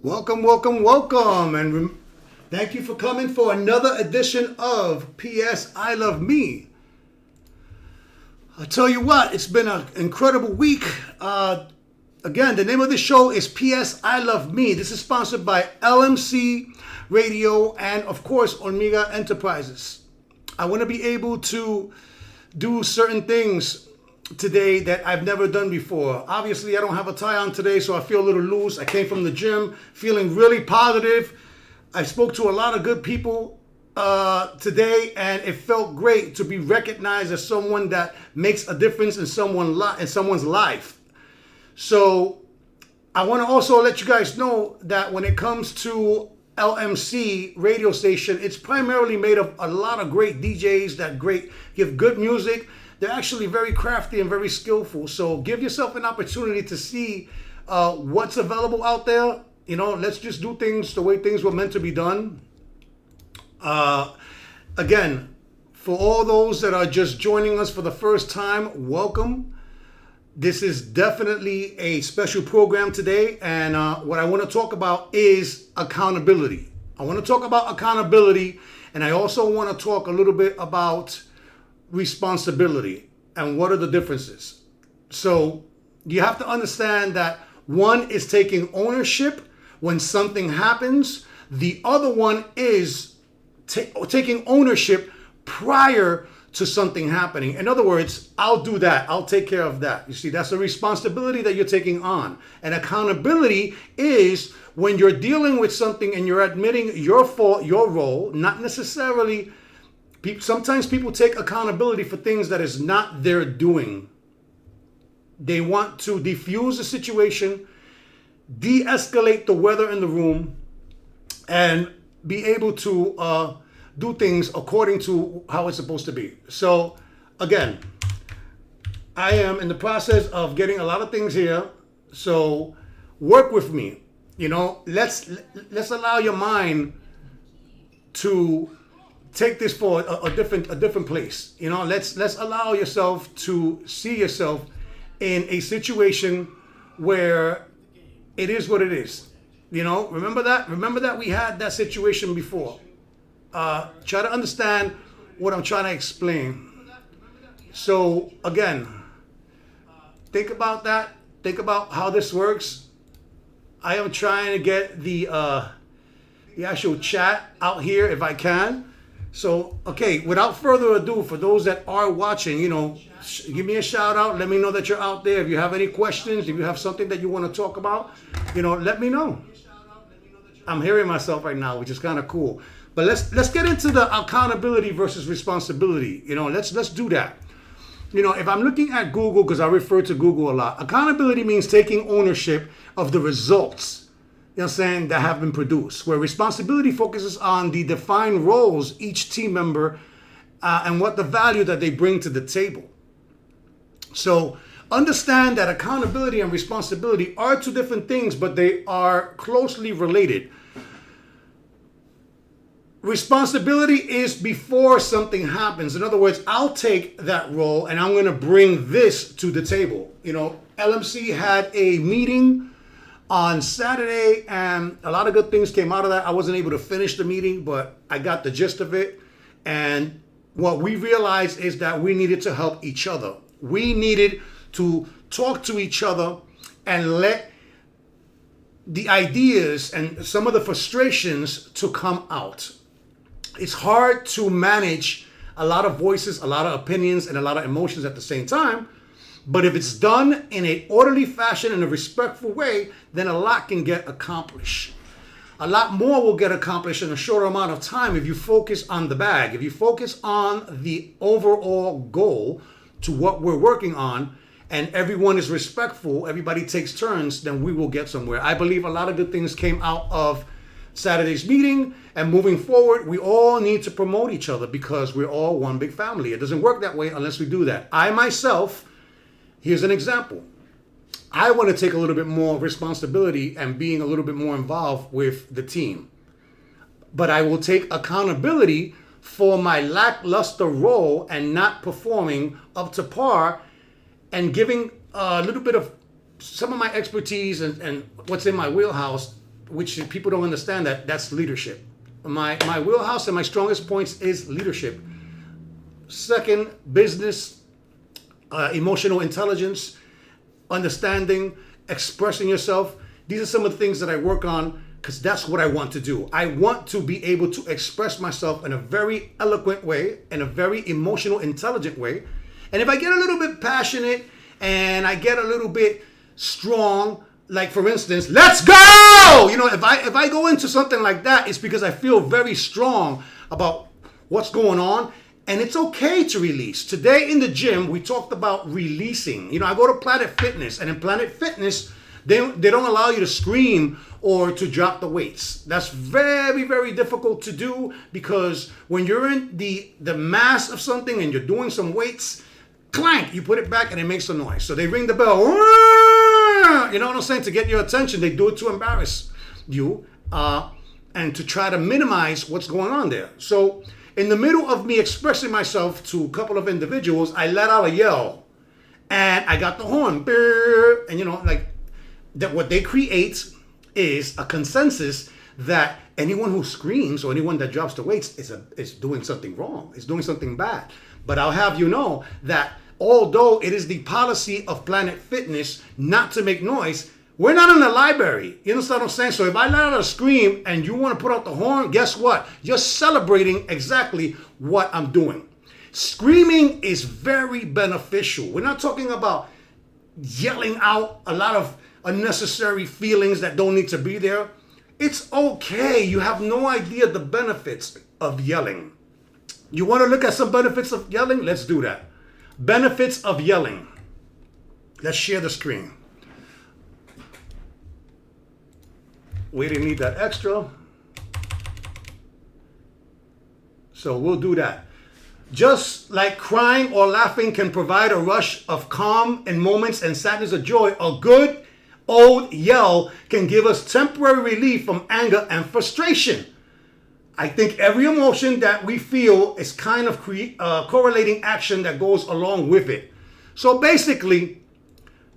Welcome, welcome, welcome, and thank you for coming for another edition of P.S. I Love Me. I tell you what, it's been an incredible week. Again, the name of the show is P.S. I Love Me. This is sponsored by LMC Radio and, of course, Omega Enterprises. I want to be able to do certain things today that I've never done before. Obviously, I don't have a tie on today, so I feel a little loose. I came from the gym feeling really positive. I spoke to a lot of good people today, and it felt great to be recognized as someone that makes a difference in someone's life. So I want to also let you guys know that when it comes to LMC radio station, it's primarily made of a lot of great DJs that give good music. They're actually very crafty and very skillful. So give yourself an opportunity to see what's available out there. You know, let's just do things the way things were meant to be done. Again, for all those that are just joining us for the first time, welcome. This is definitely a special program today. And what I want to talk about is accountability. I want to talk about accountability. And I also want to talk a little bit about responsibility and what are the differences. So you have to understand that one is taking ownership when something happens. The other one is taking ownership prior to something happening. In other words, I'll do that. I'll take care of that. You see, that's a responsibility that you're taking on. And accountability is when you're dealing with something and you're admitting your fault, your role, not necessarily. Sometimes people take accountability for things that is not their doing. They want to defuse the situation, de-escalate the weather in the room, and be able to do things according to how it's supposed to be. So, again, I am in the process of getting a lot of things here. So, work with me. You know, let's allow your mind to take this for a different place. You know, let's allow yourself to see yourself in a situation where it is what it is. You know, remember that we had that situation before. Try to understand what I'm trying to explain. So again, think about that. Think about how this works. I am trying to get the actual chat out here if I can. So, okay, without further ado, for those that are watching, you know, give me a shout out. Let me know that you're out there. If you have any questions, if you have something that you want to talk about, you know, let me know. I'm hearing myself right now, which is kind of cool. But let's get into the accountability versus responsibility. You know, let's do that. You know, if I'm looking at Google, because I refer to Google a lot, accountability means taking ownership of the results, you know what I'm saying, that have been produced, where responsibility focuses on the defined roles each team member and what the value that they bring to the table. So understand that accountability and responsibility are two different things, but they are closely related. Responsibility is before something happens. In other words, I'll take that role and I'm going to bring this to the table. You know, LMC had a meeting on Saturday, and a lot of good things came out of that. I wasn't able to finish the meeting, but I got the gist of it. And what we realized is that we needed to help each other. We needed to talk to each other and let the ideas and some of the frustrations to come out. It's hard to manage a lot of voices, a lot of opinions, and a lot of emotions at the same time. But if it's done in an orderly fashion, in a respectful way, then a lot can get accomplished. A lot more will get accomplished in a shorter amount of time if you focus on the bag. If you focus on the overall goal to what we're working on, and everyone is respectful, everybody takes turns, then we will get somewhere. I believe a lot of good things came out of Saturday's meeting, and moving forward, we all need to promote each other because we're all one big family. It doesn't work that way unless we do that. I myself, here's an example. I want to take a little bit more responsibility and being a little bit more involved with the team. But I will take accountability for my lackluster role and not performing up to par and giving a little bit of some of my expertise and what's in my wheelhouse which people don't understand that's leadership. My wheelhouse and my strongest points is leadership. Second, business, emotional intelligence, understanding, expressing yourself. These are some of the things that I work on because that's what I want to do. I want to be able to express myself in a very eloquent way, in a very emotional, intelligent way. And if I get a little bit passionate and I get a little bit strong, like for instance, let's go! If I go into something like that, it's because I feel very strong about what's going on. And it's okay to release. Today in the gym, we talked about releasing. I go to Planet Fitness, and in Planet Fitness, they don't allow you to scream or to drop the weights. That's very, very difficult to do because when you're in the mass of something and you're doing some weights, clank, you put it back and it makes a noise. So they ring the bell. You know what I'm saying? To get your attention, they do it to embarrass you and to try to minimize what's going on there. So in the middle of me expressing myself to a couple of individuals, I let out a yell and I got the horn. And that what they create is a consensus that anyone who screams or anyone that drops the weights is doing something wrong, is doing something bad. But I'll have you know that although it is the policy of Planet Fitness not to make noise, we're not in the library. You understand what I'm saying? So if I let out a scream and you want to put out the horn, guess what? You're celebrating exactly what I'm doing. Screaming is very beneficial. We're not talking about yelling out a lot of unnecessary feelings that don't need to be there. It's okay. You have no idea the benefits of yelling. You want to look at some benefits of yelling? Let's do that. Benefits of yelling. Let's share the screen. We didn't need that extra. So we'll do that. Just like crying or laughing can provide a rush of calm in moments and sadness or joy, a good old yell can give us temporary relief from anger and frustration. I think every emotion that we feel is kind of correlating action that goes along with it. So basically,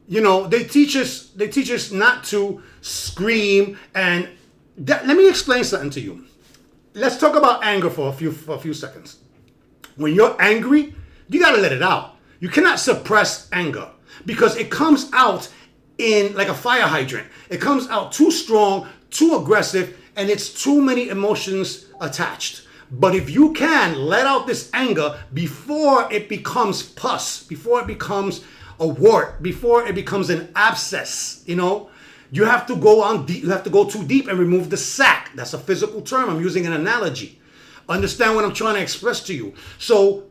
they teach us not to scream. And let me explain something to you. Let's talk about anger for a few seconds. When you're angry, you got to let it out. You cannot suppress anger because it comes out in like a fire hydrant. It comes out too strong, too aggressive, and it's too many emotions attached. But if you can let out this anger before it becomes pus, before it becomes a wart, before it becomes an abscess, you have to go on deep. You have to go too deep and remove the sac. That's a physical term. I'm using an analogy. Understand what I'm trying to express to you. So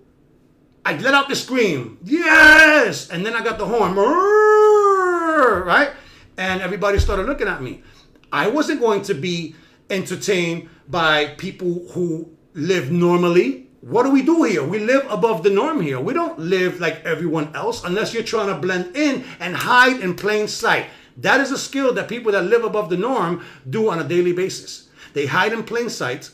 I let out the scream, yes, and then I got the horn, right? And everybody started looking at me. I wasn't going to be entertained by people who live normally. What do we do here? We live above the norm here. We don't live like everyone else unless you're trying to blend in and hide in plain sight. That is a skill that people that live above the norm do on a daily basis. They hide in plain sight.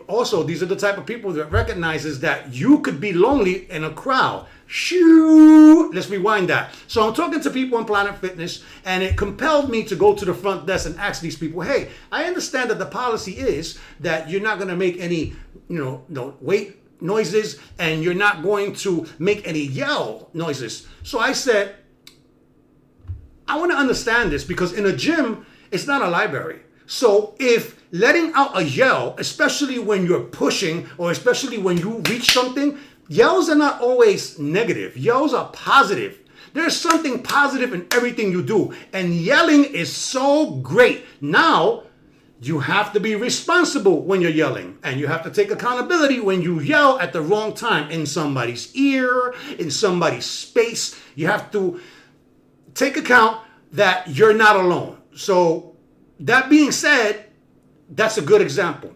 Also, these are the type of people that recognizes that you could be lonely in a crowd. Shoo! Let's rewind that. So I'm talking to people on Planet Fitness, and it compelled me to go to the front desk and ask these people, hey, I understand that the policy is that you're not going to make any, weight noises, and you're not going to make any yell noises. So I said, I want to understand this because in a gym, it's not a library. So if letting out a yell, especially when you're pushing or especially when you reach something, yells are not always negative. Yells are positive. There's something positive in everything you do. And yelling is so great. Now, you have to be responsible when you're yelling. And you have to take accountability when you yell at the wrong time in somebody's ear, in somebody's space. You have to take account that you're not alone. So that being said, that's a good example.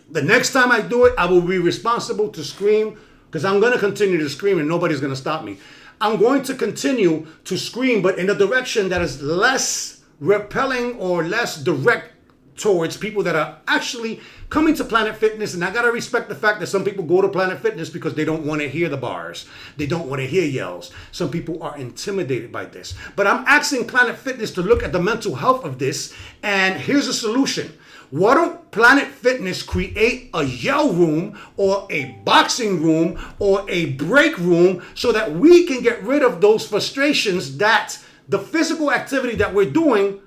The next time I do it, I will be responsible to scream because I'm going to continue to scream and nobody's going to stop me. I'm going to continue to scream, but in a direction that is less repelling or less direct towards people that are actually coming to Planet Fitness. And I got to respect the fact that some people go to Planet Fitness because they don't want to hear the bars. They don't want to hear yells. Some people are intimidated by this. But I'm asking Planet Fitness to look at the mental health of this. And here's a solution. Why don't Planet Fitness create a yell room or a boxing room or a break room so that we can get rid of those frustrations that the physical activity that we're doing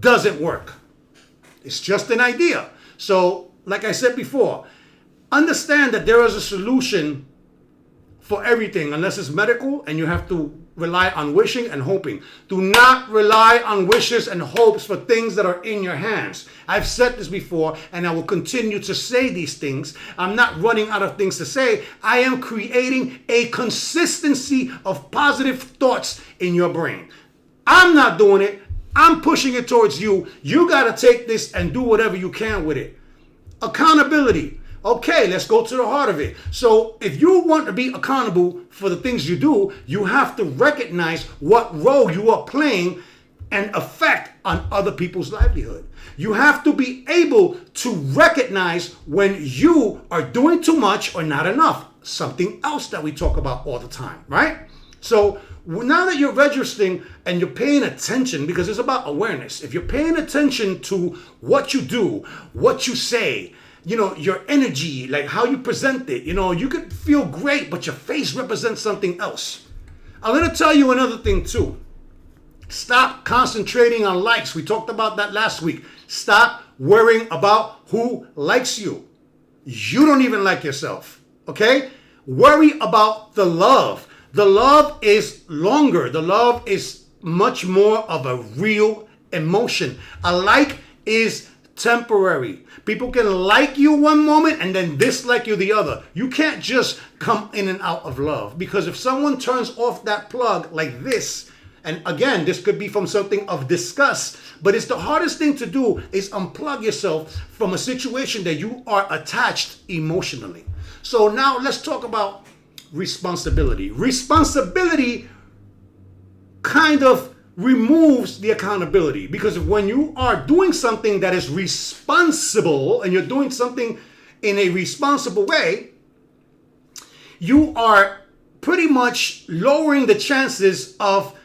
doesn't work. It's just an idea. So, like I said before, understand that there is a solution for everything unless it's medical and you have to rely on wishing and hoping. Do not rely on wishes and hopes for things that are in your hands. I've said this before and I will continue to say these things. I'm not running out of things to say. I am creating a consistency of positive thoughts in your brain. I'm not doing it. I'm pushing it towards you. You got to take this and do whatever you can with it. Accountability. Okay, let's go to the heart of it. So if you want to be accountable for the things you do, you have to recognize what role you are playing and effect on other people's livelihood. You have to be able to recognize when you are doing too much or not enough. Something else that we talk about all the time, right? So now that you're registering and you're paying attention, because it's about awareness. If you're paying attention to what you do, what you say, your energy, like how you present it, you could feel great, but your face represents something else. I'm going to tell you another thing too. Stop concentrating on likes. We talked about that last week. Stop worrying about who likes you. You don't even like yourself, okay? Worry about the love. The love is longer. The love is much more of a real emotion. A like is temporary. People can like you one moment and then dislike you the other. You can't just come in and out of love, because if someone turns off that plug like this, and again, this could be from something of disgust, but it's the hardest thing to do is unplug yourself from a situation that you are attached emotionally. So now let's talk about responsibility. Responsibility kind of removes the accountability, because when you are doing something that is responsible and you're doing something in a responsible way, you are pretty much lowering the chances of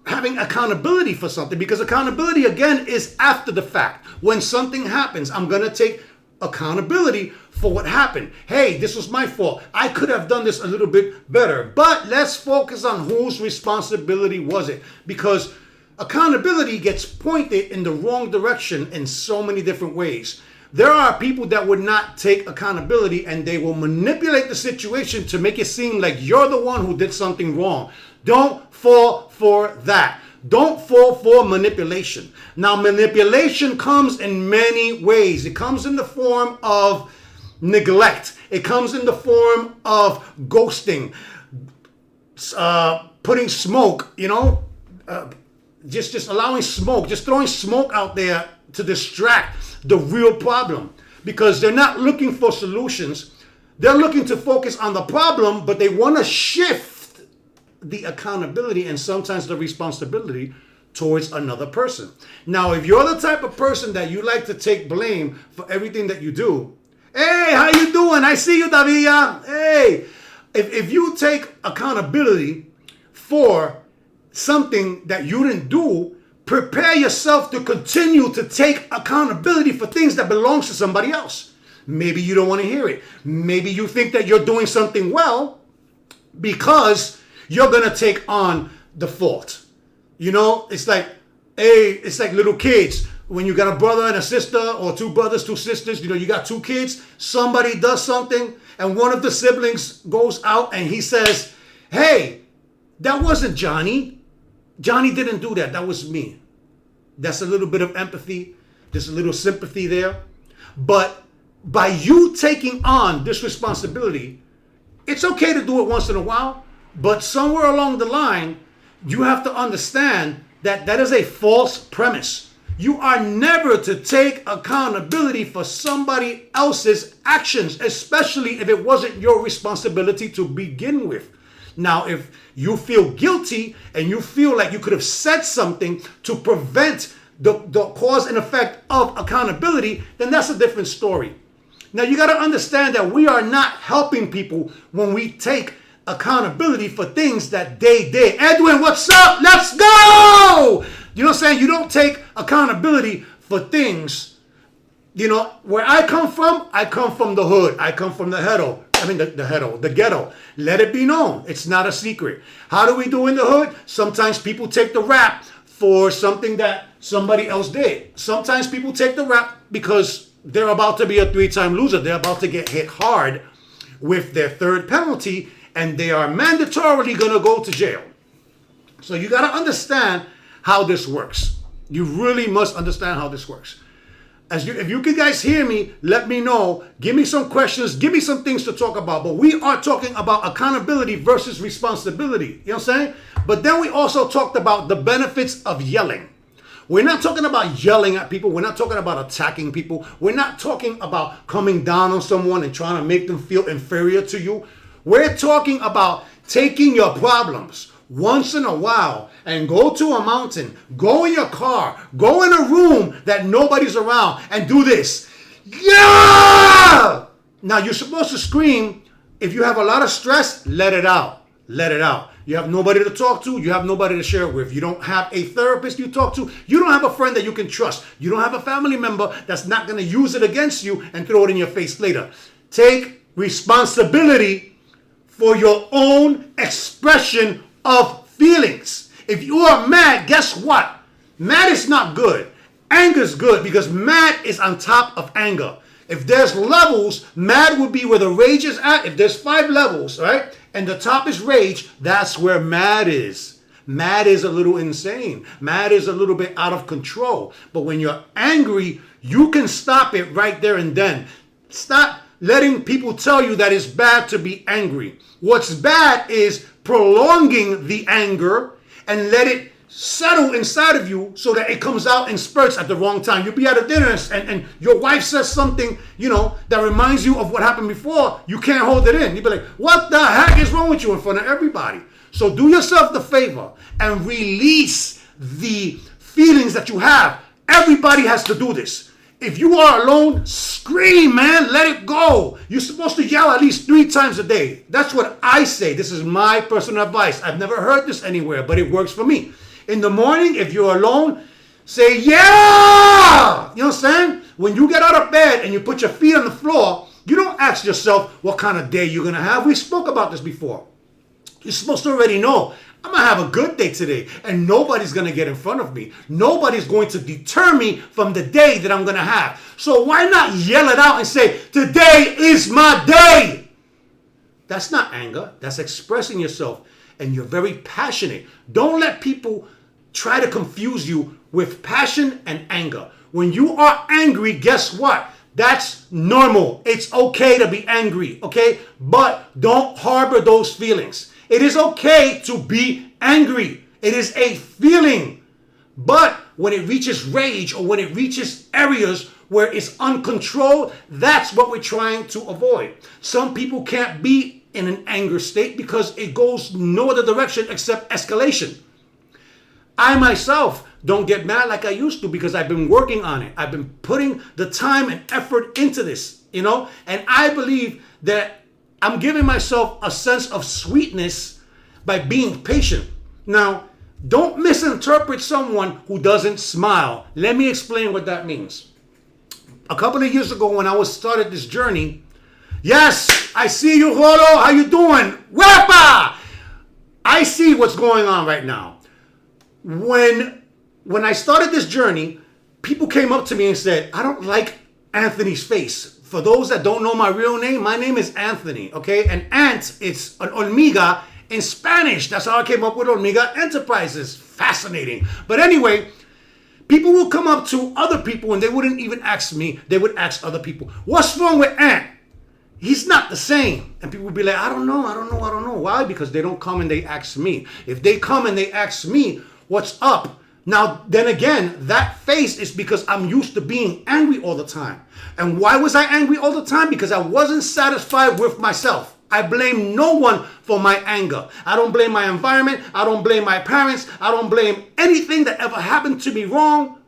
having accountability for something, because accountability again is after the fact. When something happens, I'm going to take accountability for what happened. Hey, this was my fault. I could have done this a little bit better. But let's focus on whose responsibility was it, because accountability gets pointed in the wrong direction in so many different ways. There are people that would not take accountability and they will manipulate the situation to make it seem like you're the one who did something wrong. Don't fall for that. Don't fall for manipulation. Now, manipulation comes in many ways. It comes in the form of neglect. It comes in the form of ghosting, putting smoke, just allowing smoke, just throwing smoke out there to distract the real problem, because they're not looking for solutions. They're looking to focus on the problem, but they want to shift the accountability and sometimes the responsibility towards another person. Now, if you're the type of person that you like to take blame for everything that you do, hey, how you doing? I see you, Davia. Hey, if you take accountability for something that you didn't do, prepare yourself to continue to take accountability for things that belongs to somebody else. Maybe you don't want to hear it. Maybe you think that you're doing something well because you're going to take on the fault. It's like little kids. When you got a brother and a sister, or two brothers, two sisters, you got two kids, somebody does something and one of the siblings goes out and he says, hey, that wasn't Johnny. Johnny didn't do that. That was me. That's a little bit of empathy. There's a little sympathy there. But by you taking on this responsibility, it's okay to do it once in a while, but somewhere along the line, you have to understand that that is a false premise. You are never to take accountability for somebody else's actions, especially if it wasn't your responsibility to begin with. Now, if you feel guilty and you feel like you could have said something to prevent the cause and effect of accountability, then that's a different story. Now you got to understand that we are not helping people when we take accountability for things that they did. Edwin, what's up? Let's go! You know what I'm saying? You don't take accountability for things. You know, where I come from the hood. I come from the ghetto. The ghetto. Let it be known. It's not a secret. How do we do in the hood? Sometimes people take the rap for something that somebody else did. Sometimes people take the rap because they're about to be a 3-time loser. They're about to get hit hard with their third penalty, and they are mandatorily going to go to jail. So you got to understand how this works. You really must understand how this works. If you can guys hear me, let me know. Give me some questions. Give me some things to talk about. But we are talking about accountability versus responsibility. You know what I'm saying? But then we also talked about the benefits of yelling. We're not talking about yelling at people. We're not talking about attacking people. We're not talking about coming down on someone and trying to make them feel inferior to you. We're talking about taking your problems once in a while and go to a mountain, go in your car, go in a room that nobody's around and do this. Yeah! Now you're supposed to scream. If you have a lot of stress, let it out. Let it out. You have nobody to talk to. You have nobody to share it with. You don't have a therapist you talk to. You don't have a friend that you can trust. You don't have a family member that's not going to use it against you and throw it in your face later. Take responsibility for your own expression of feelings. If you are mad, guess what? Mad is not good. Anger is good because mad is on top of anger. If there's levels, mad would be where the rage is at. If there's 5 levels, right? And the top is rage, that's where mad is. Mad is a little insane. Mad is a little bit out of control. But when you're angry, you can stop it right there and then. Stop letting people tell you that it's bad to be angry. What's bad is prolonging the anger and let it settle inside of you so that it comes out in spurts at the wrong time. You'll be at a dinner and your wife says something, that reminds you of what happened before. You can't hold it in. You'll be like, what the heck is wrong with you in front of everybody? So do yourself the favor and release the feelings that you have. Everybody has to do this. If you are alone, scream, man. Let it go. You're supposed to yell at least 3 times a day. That's what I say. This is my personal advice. I've never heard this anywhere, but it works for me. In the morning, if you're alone, say, yeah! You know what I'm saying? When you get out of bed and you put your feet on the floor, you don't ask yourself what kind of day you're going to have. We spoke about this before. You're supposed to already know, I'm going to have a good day today, and nobody's going to get in front of me. Nobody's going to deter me from the day that I'm going to have. So why not yell it out and say, today is my day? That's not anger. That's expressing yourself, and you're very passionate. Don't let people try to confuse you with passion and anger. When you are angry, guess what? That's normal. It's okay to be angry, okay? But don't harbor those feelings. It is okay to be angry. It is a feeling. But when it reaches rage or when it reaches areas where it's uncontrolled, that's what we're trying to avoid. Some people can't be in an anger state because it goes no other direction except escalation. I myself don't get mad like I used to because I've been working on it. I've been putting the time and effort into this, and I believe that I'm giving myself a sense of sweetness by being patient. Now, don't misinterpret someone who doesn't smile. Let me explain what that means. A couple of years ago when I started this journey, yes, I see you, Rolo. How you doing? Wepa! I see what's going on right now. When I started this journey, people came up to me and said, I don't like Anthony's face. For those that don't know my real name, my name is Anthony, okay? And ant, it's an hormiga in Spanish. That's how I came up with Hormiga Enterprises. Fascinating. But anyway, people will come up to other people and they wouldn't even ask me. They would ask other people, what's wrong with Ant? He's not the same. And people would be like, I don't know. Why? Because they don't come and they ask me. If they come and they ask me, what's up? Now, then again, that face is because I'm used to being angry all the time. And why was I angry all the time? Because I wasn't satisfied with myself. I blame no one for my anger. I don't blame my environment. I don't blame my parents. I don't blame anything that ever happened to me wrong.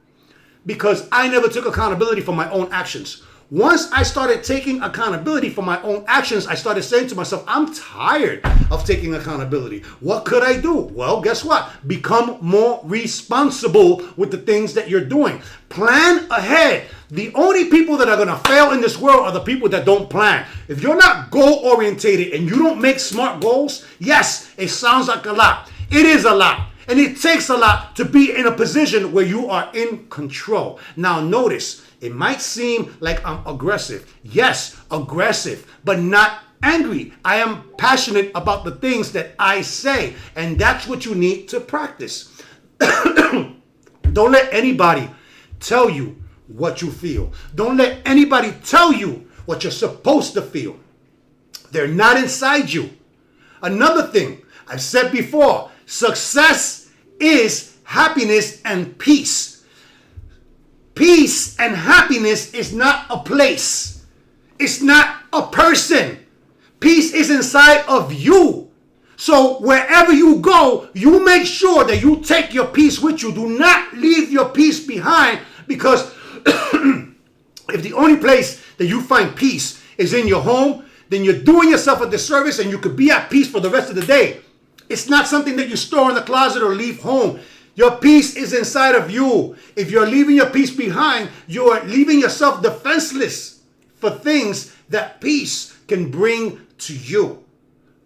because I never took accountability for my own actions. Once I started taking accountability for my own actions, I started saying to myself, I'm tired of taking accountability. What could I do? Well, guess what? Become more responsible with the things that you're doing. Plan ahead. The only people that are going to fail in this world are the people that don't plan. If you're not goal-orientated and you don't make smart goals, yes, it sounds like a lot. It is a lot. And it takes a lot to be in a position where you are in control. Now, notice, it might seem like I'm aggressive. Yes, aggressive, but not angry. I am passionate about the things that I say, and that's what you need to practice. Don't let anybody tell you what you feel. Don't let anybody tell you what you're supposed to feel. They're not inside you. Another thing I've said before, success is happiness and peace. Peace and happiness is not a place. It's not a person. Peace is inside of you. So wherever you go, you make sure that you take your peace with you. Do not leave your peace behind, because if the only place that you find peace is in your home, then you're doing yourself a disservice and you could be at peace for the rest of the day. It's not something that you store in the closet or leave home. Your peace is inside of you. If you're leaving your peace behind, you're leaving yourself defenseless for things that peace can bring to you.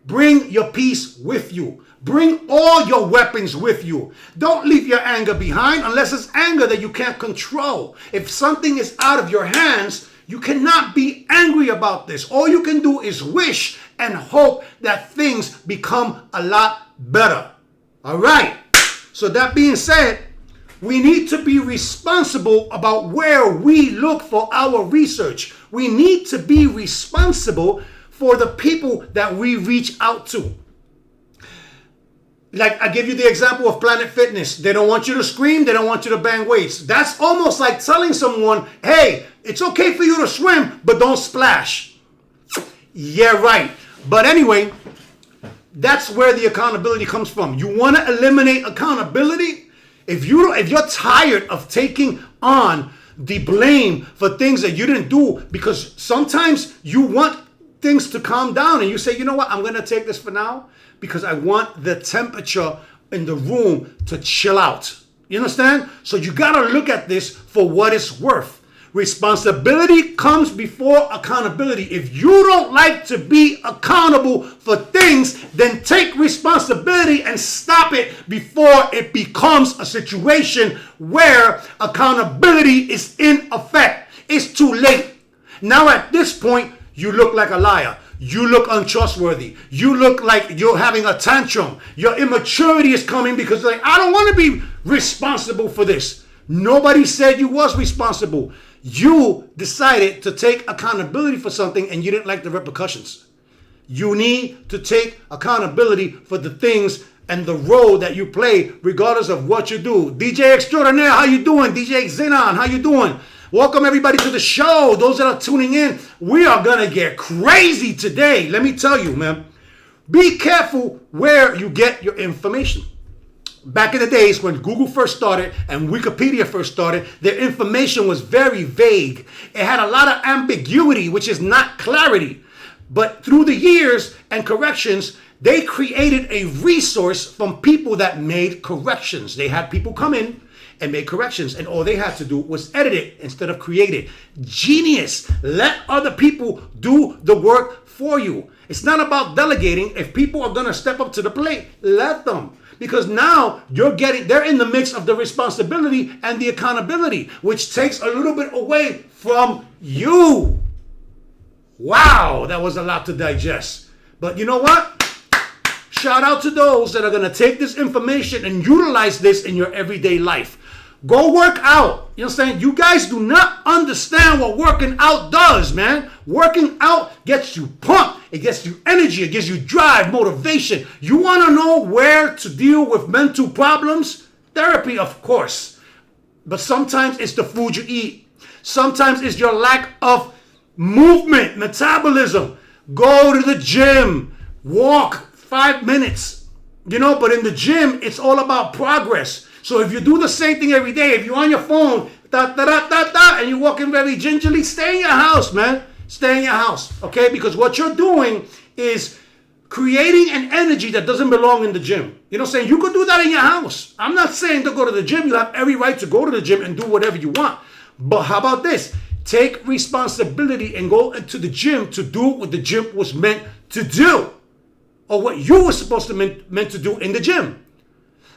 Bring your peace with you. Bring all your weapons with you. Don't leave your anger behind unless it's anger that you can't control. If something is out of your hands, you cannot be angry about this. All you can do is wish and hope that things become a lot better. All right. So that being said, we need to be responsible about where we look for our research. We need to be responsible for the people that we reach out to. Like I give you the example of Planet Fitness. They don't want you to scream. They don't want you to bang weights. That's almost like telling someone, hey, it's okay for you to swim, but don't splash. Yeah, right. But anyway, that's where the accountability comes from. You want to eliminate accountability? If you're tired of taking on the blame for things that you didn't do, because sometimes you want things to calm down and you say, you know what, I'm going to take this for now because I want the temperature in the room to chill out. You understand? So you got to look at this for what it's worth. Responsibility comes before accountability. If you don't like to be accountable for things, then take responsibility and stop it before it becomes a situation where accountability is in effect. It's too late. Now at this point, you look like a liar. You look untrustworthy. You look like you're having a tantrum. Your immaturity is coming because like, I don't want to be responsible for this. Nobody said you was responsible. You decided to take accountability for something and you didn't like the repercussions. You need to take accountability for the things and the role that you play regardless of what you do. DJ Extraordinaire, how you doing? DJ Xenon, how you doing? Welcome everybody to the show. Those that are tuning in, we are going to get crazy today. Let me tell you, man, be careful where you get your information. Back in the days when Google first started and Wikipedia first started, their information was very vague. It had a lot of ambiguity, which is not clarity. But through the years and corrections, they created a resource from people that made corrections. They had people come in and make corrections, and all they had to do was edit it instead of create it. Genius. Let other people do the work for you. It's not about delegating. If people are going to step up to the plate, let them. Because now they're in the mix of the responsibility and the accountability, which takes a little bit away from you. Wow, that was a lot to digest. But you know what? Shout out to those that are going to take this information and utilize this in your everyday life. Go work out. You know what I'm saying? You guys do not understand what working out does, man. Working out gets you pumped. It gets you energy. It gives you drive, motivation. You want to know where to deal with mental problems? Therapy, of course. But sometimes it's the food you eat. Sometimes it's your lack of movement, metabolism. Go to the gym. Walk 5 minutes. You know, but in the gym, it's all about progress. So if you do the same thing every day, if you're on your phone and you're walking very gingerly, stay in your house, man. Stay in your house, okay? Because what you're doing is creating an energy that doesn't belong in the gym. You know what I'm saying? You could do that in your house. I'm not saying to go to the gym. You have every right to go to the gym and do whatever you want. But how about this? Take responsibility and go into the gym to do what the gym was meant to do, or what you were supposed to meant to do in the gym.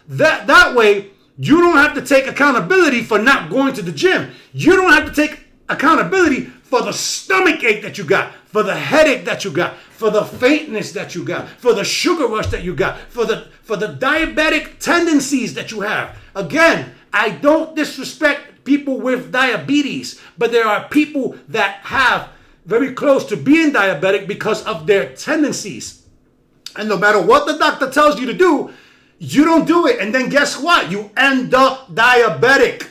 That way, you don't have to take accountability for not going to the gym. You don't have to take accountability for the stomach ache that you got, for the headache that you got, for the faintness that you got, for the sugar rush that you got, for the diabetic tendencies that you have. Again, I don't disrespect people with diabetes, but there are people that have very close to being diabetic because of their tendencies. And no matter what the doctor tells you to do, you don't do it. And then guess what? You end up diabetic.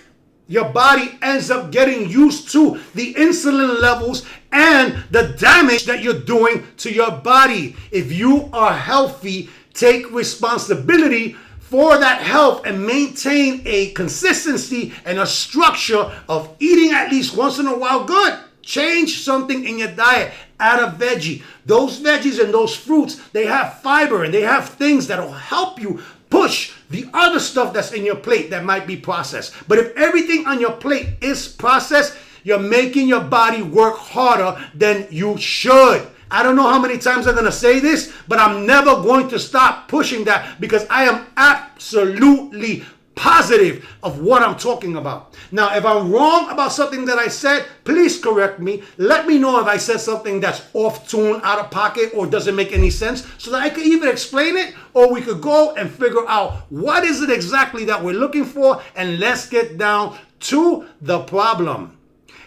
Your body ends up getting used to the insulin levels and the damage that you're doing to your body. If you are healthy, take responsibility for that health and maintain a consistency and a structure of eating at least once in a while good. Change something in your diet. Add a veggie. Those veggies and those fruits, they have fiber and they have things that will help you push the other stuff that's in your plate that might be processed. But if everything on your plate is processed, you're making your body work harder than you should. I don't know how many times I'm going to say this, but I'm never going to stop pushing that because I am absolutely positive of what I'm talking about. Now, if I'm wrong about something that I said, please correct me. Let me know if I said something that's off tune, out of pocket, or doesn't make any sense so that I could either explain it or we could go and figure out what is it exactly that we're looking for, and let's get down to the problem.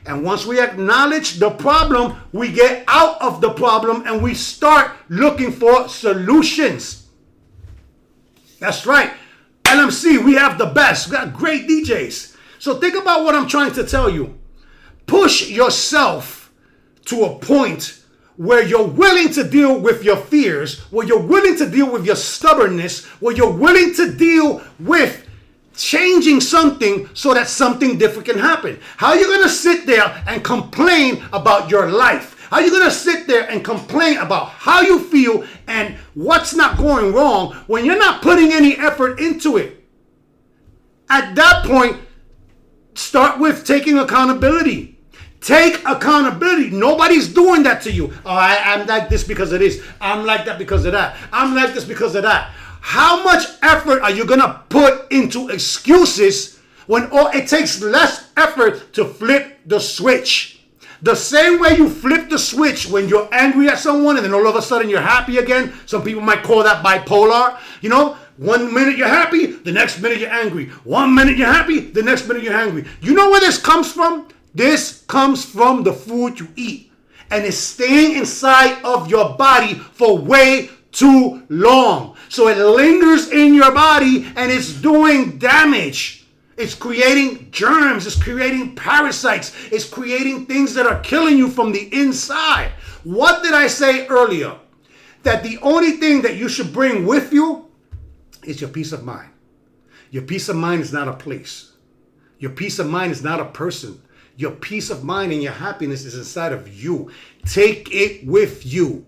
And once we acknowledge the problem, we get out of the problem and we start looking for solutions. That's right. LMC, we have the best. We got great DJs. So think about what I'm trying to tell you. Push yourself to a point where you're willing to deal with your fears, where you're willing to deal with your stubbornness, where you're willing to deal with changing something so that something different can happen. How are you going to sit there and complain about your life? How are you going to sit there and complain about how you feel and what's not going wrong when you're not putting any effort into it? At that point, start with taking accountability. Take accountability. Nobody's doing that to you. Oh, I'm like this because of this. I'm like that because of that. I'm like this because of that. How much effort are you going to put into excuses when it takes less effort to flip the switch? The same way you flip the switch when you're angry at someone and then all of a sudden you're happy again. Some people might call that bipolar. You know, 1 minute you're happy, the next minute you're angry. 1 minute you're happy, the next minute you're angry. You know where this comes from? This comes from the food you eat. And it's staying inside of your body for way too long. So it lingers in your body and it's doing damage. It's creating germs. It's creating parasites. It's creating things that are killing you from the inside. What did I say earlier? That the only thing that you should bring with you is your peace of mind. Your peace of mind is not a place. Your peace of mind is not a person. Your peace of mind and your happiness is inside of you. Take it with you.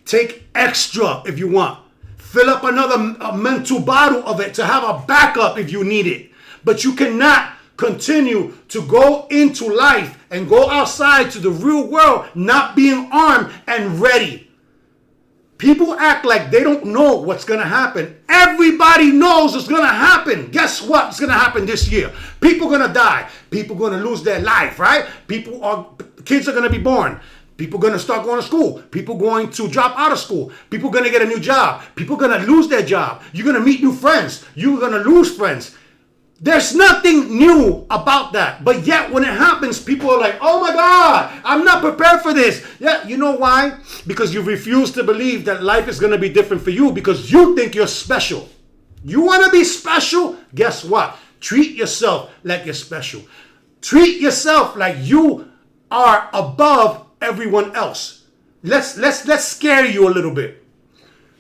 Take extra if you want. Fill up another mental bottle of it to have a backup if you need it. But you cannot continue to go into life and go outside to the real world not being armed and ready. People act like they don't know what's going to happen. Everybody knows it's going to happen. Guess what's going to happen this year? People are going to die. People are going to lose their life, right? Kids are going to be born. People are going to start going to school. People are going to drop out of school. People are going to get a new job. People are going to lose their job. You're going to meet new friends. You're going to lose friends. There's nothing new about that. But yet when it happens, people are like, oh my God, I'm not prepared for this. Yeah, you know why? Because you refuse to believe that life is going to be different for you because you think you're special. You want to be special? Guess what? Treat yourself like you're special. Treat yourself like you are above everyone else. Let's scare you a little bit.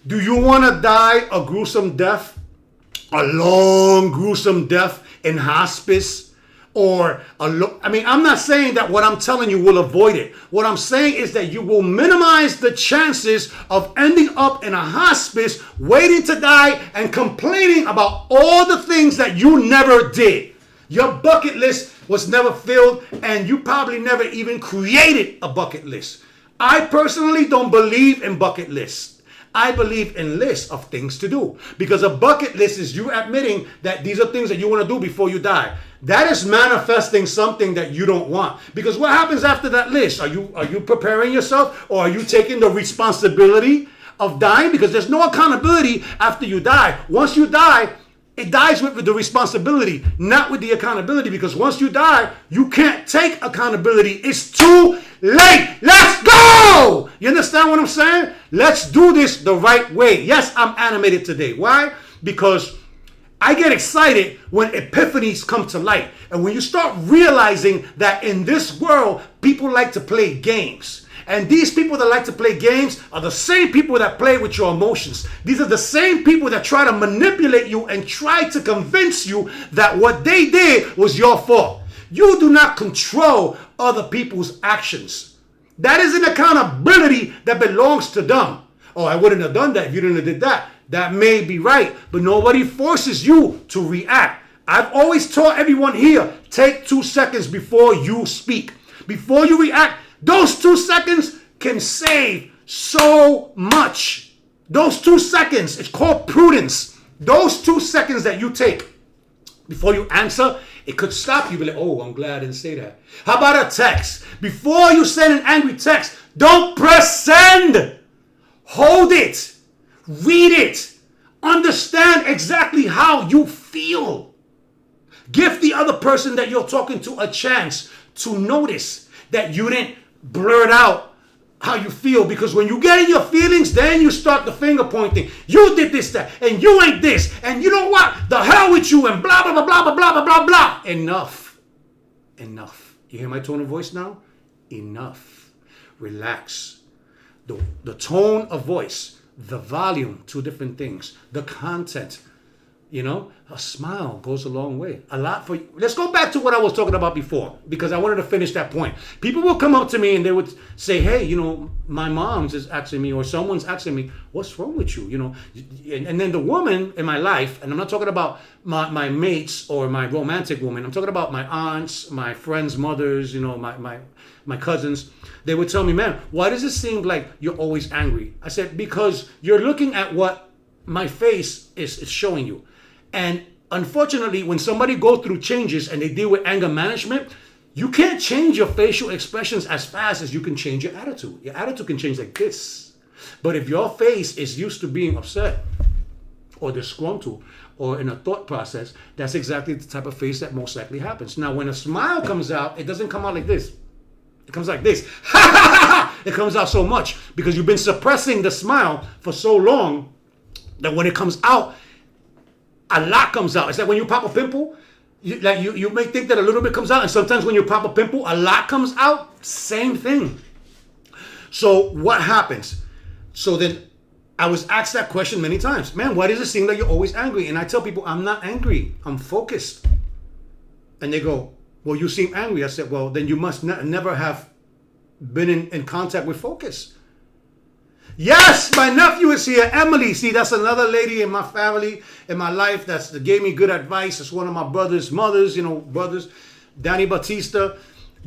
Do you want to die a gruesome death? A long, gruesome death in hospice? I'm not saying that what I'm telling you will avoid it. What I'm saying is that you will minimize the chances of ending up in a hospice, waiting to die, and complaining about all the things that you never did. Your bucket list was never filled, and you probably never even created a bucket list. I personally don't believe in bucket lists. I believe in lists of things to do, because a bucket list is you admitting that these are things that you want to do before you die. That is manifesting something that you don't want. Because what happens after that list? Are you preparing yourself, or are you taking the responsibility of dying? Because there's no accountability after you die. Once you die, it dies with the responsibility, not with the accountability. Because once you die, you can't take accountability. It's too late. Let's go! You understand what I'm saying? Let's do this the right way. Yes, I'm animated today. Why? Because I get excited when epiphanies come to light. And when you start realizing that in this world, people like to play games. And these people that like to play games are the same people that play with your emotions. These are the same people that try to manipulate you and try to convince you that what they did was your fault. You do not control other people's actions. That is an accountability that belongs to them. Oh, I wouldn't have done that if you didn't have did that. That may be right, but nobody forces you to react. I've always taught everyone here, take 2 seconds before you speak. Before you react, those 2 seconds can save so much. Those 2 seconds, it's called prudence. Those 2 seconds that you take before you answer, it could stop you. Be like, oh, I'm glad I didn't say that. How about a text? Before you send an angry text, don't press send. Hold it. Read it. Understand exactly how you feel. Give the other person that you're talking to a chance to notice that you didn't blurt out how you feel. Because when you get in your feelings, then you start the finger pointing. You did this, that, and you ain't this. And you know what? The hell with you, and blah, blah, blah, blah, blah, blah, blah, blah. Enough. Enough. You hear my tone of voice now? Enough. Relax. The tone of voice, the volume, 2 different things. The content, a smile goes a long way. A lot for you. Let's go back to what I was talking about before, because I wanted to finish that point. People will come up to me and they would say, hey, my mom's is asking me, or someone's asking me, what's wrong with you? And then the woman in my life, and I'm not talking about my mates or my romantic woman. I'm talking about my aunts, my friends' mothers, my cousins. They would tell me, man, why does it seem like you're always angry? I said, because you're looking at what my face is showing you. And unfortunately, when somebody goes through changes and they deal with anger management, you can't change your facial expressions as fast as you can change your attitude. Your attitude can change like this. But if your face is used to being upset or disgruntled or in a thought process, that's exactly the type of face that most likely happens. Now, when a smile comes out, it doesn't come out like this. It comes like this. It comes out so much because you've been suppressing the smile for so long that when it comes out, a lot comes out. It's like when you pop a pimple, you may think that a little bit comes out, and sometimes when you pop a pimple, a lot comes out. Same thing. So what happens? So then I was asked that question many times. Man, why does it seem like you're always angry? And I tell people, I'm not angry. I'm focused. And they go, well, you seem angry. I said, well, then you must never have been in contact with focus. Yes, my nephew is here, Emily. See, that's another lady in my family, in my life, that gave me good advice. It's one of my brother's mothers, brothers. Danny Batista,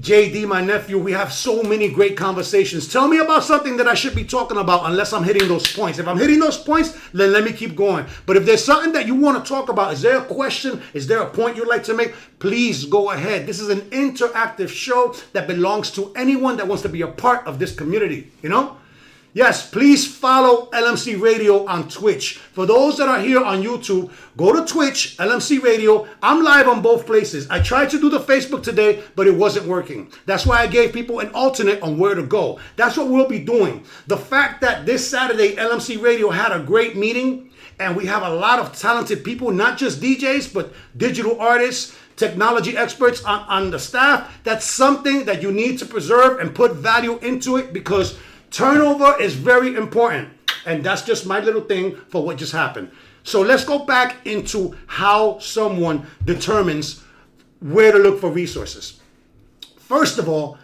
JD, my nephew. We have so many great conversations. Tell me about something that I should be talking about unless I'm hitting those points. If I'm hitting those points, then let me keep going. But if there's something that you want to talk about, is there a question? Is there a point you'd like to make? Please go ahead. This is an interactive show that belongs to anyone that wants to be a part of this community, Yes, please follow LMC Radio on Twitch. For those that are here on YouTube, go to Twitch, LMC Radio. I'm live on both places. I tried to do the Facebook today, but it wasn't working. That's why I gave people an alternate on where to go. That's what we'll be doing. The fact that this Saturday, LMC Radio had a great meeting, and we have a lot of talented people, not just DJs, but digital artists, technology experts on the staff. That's something that you need to preserve and put value into it, because turnover is very important. And that's just my little thing for what just happened. So let's go back into how someone determines where to look for resources. First of all,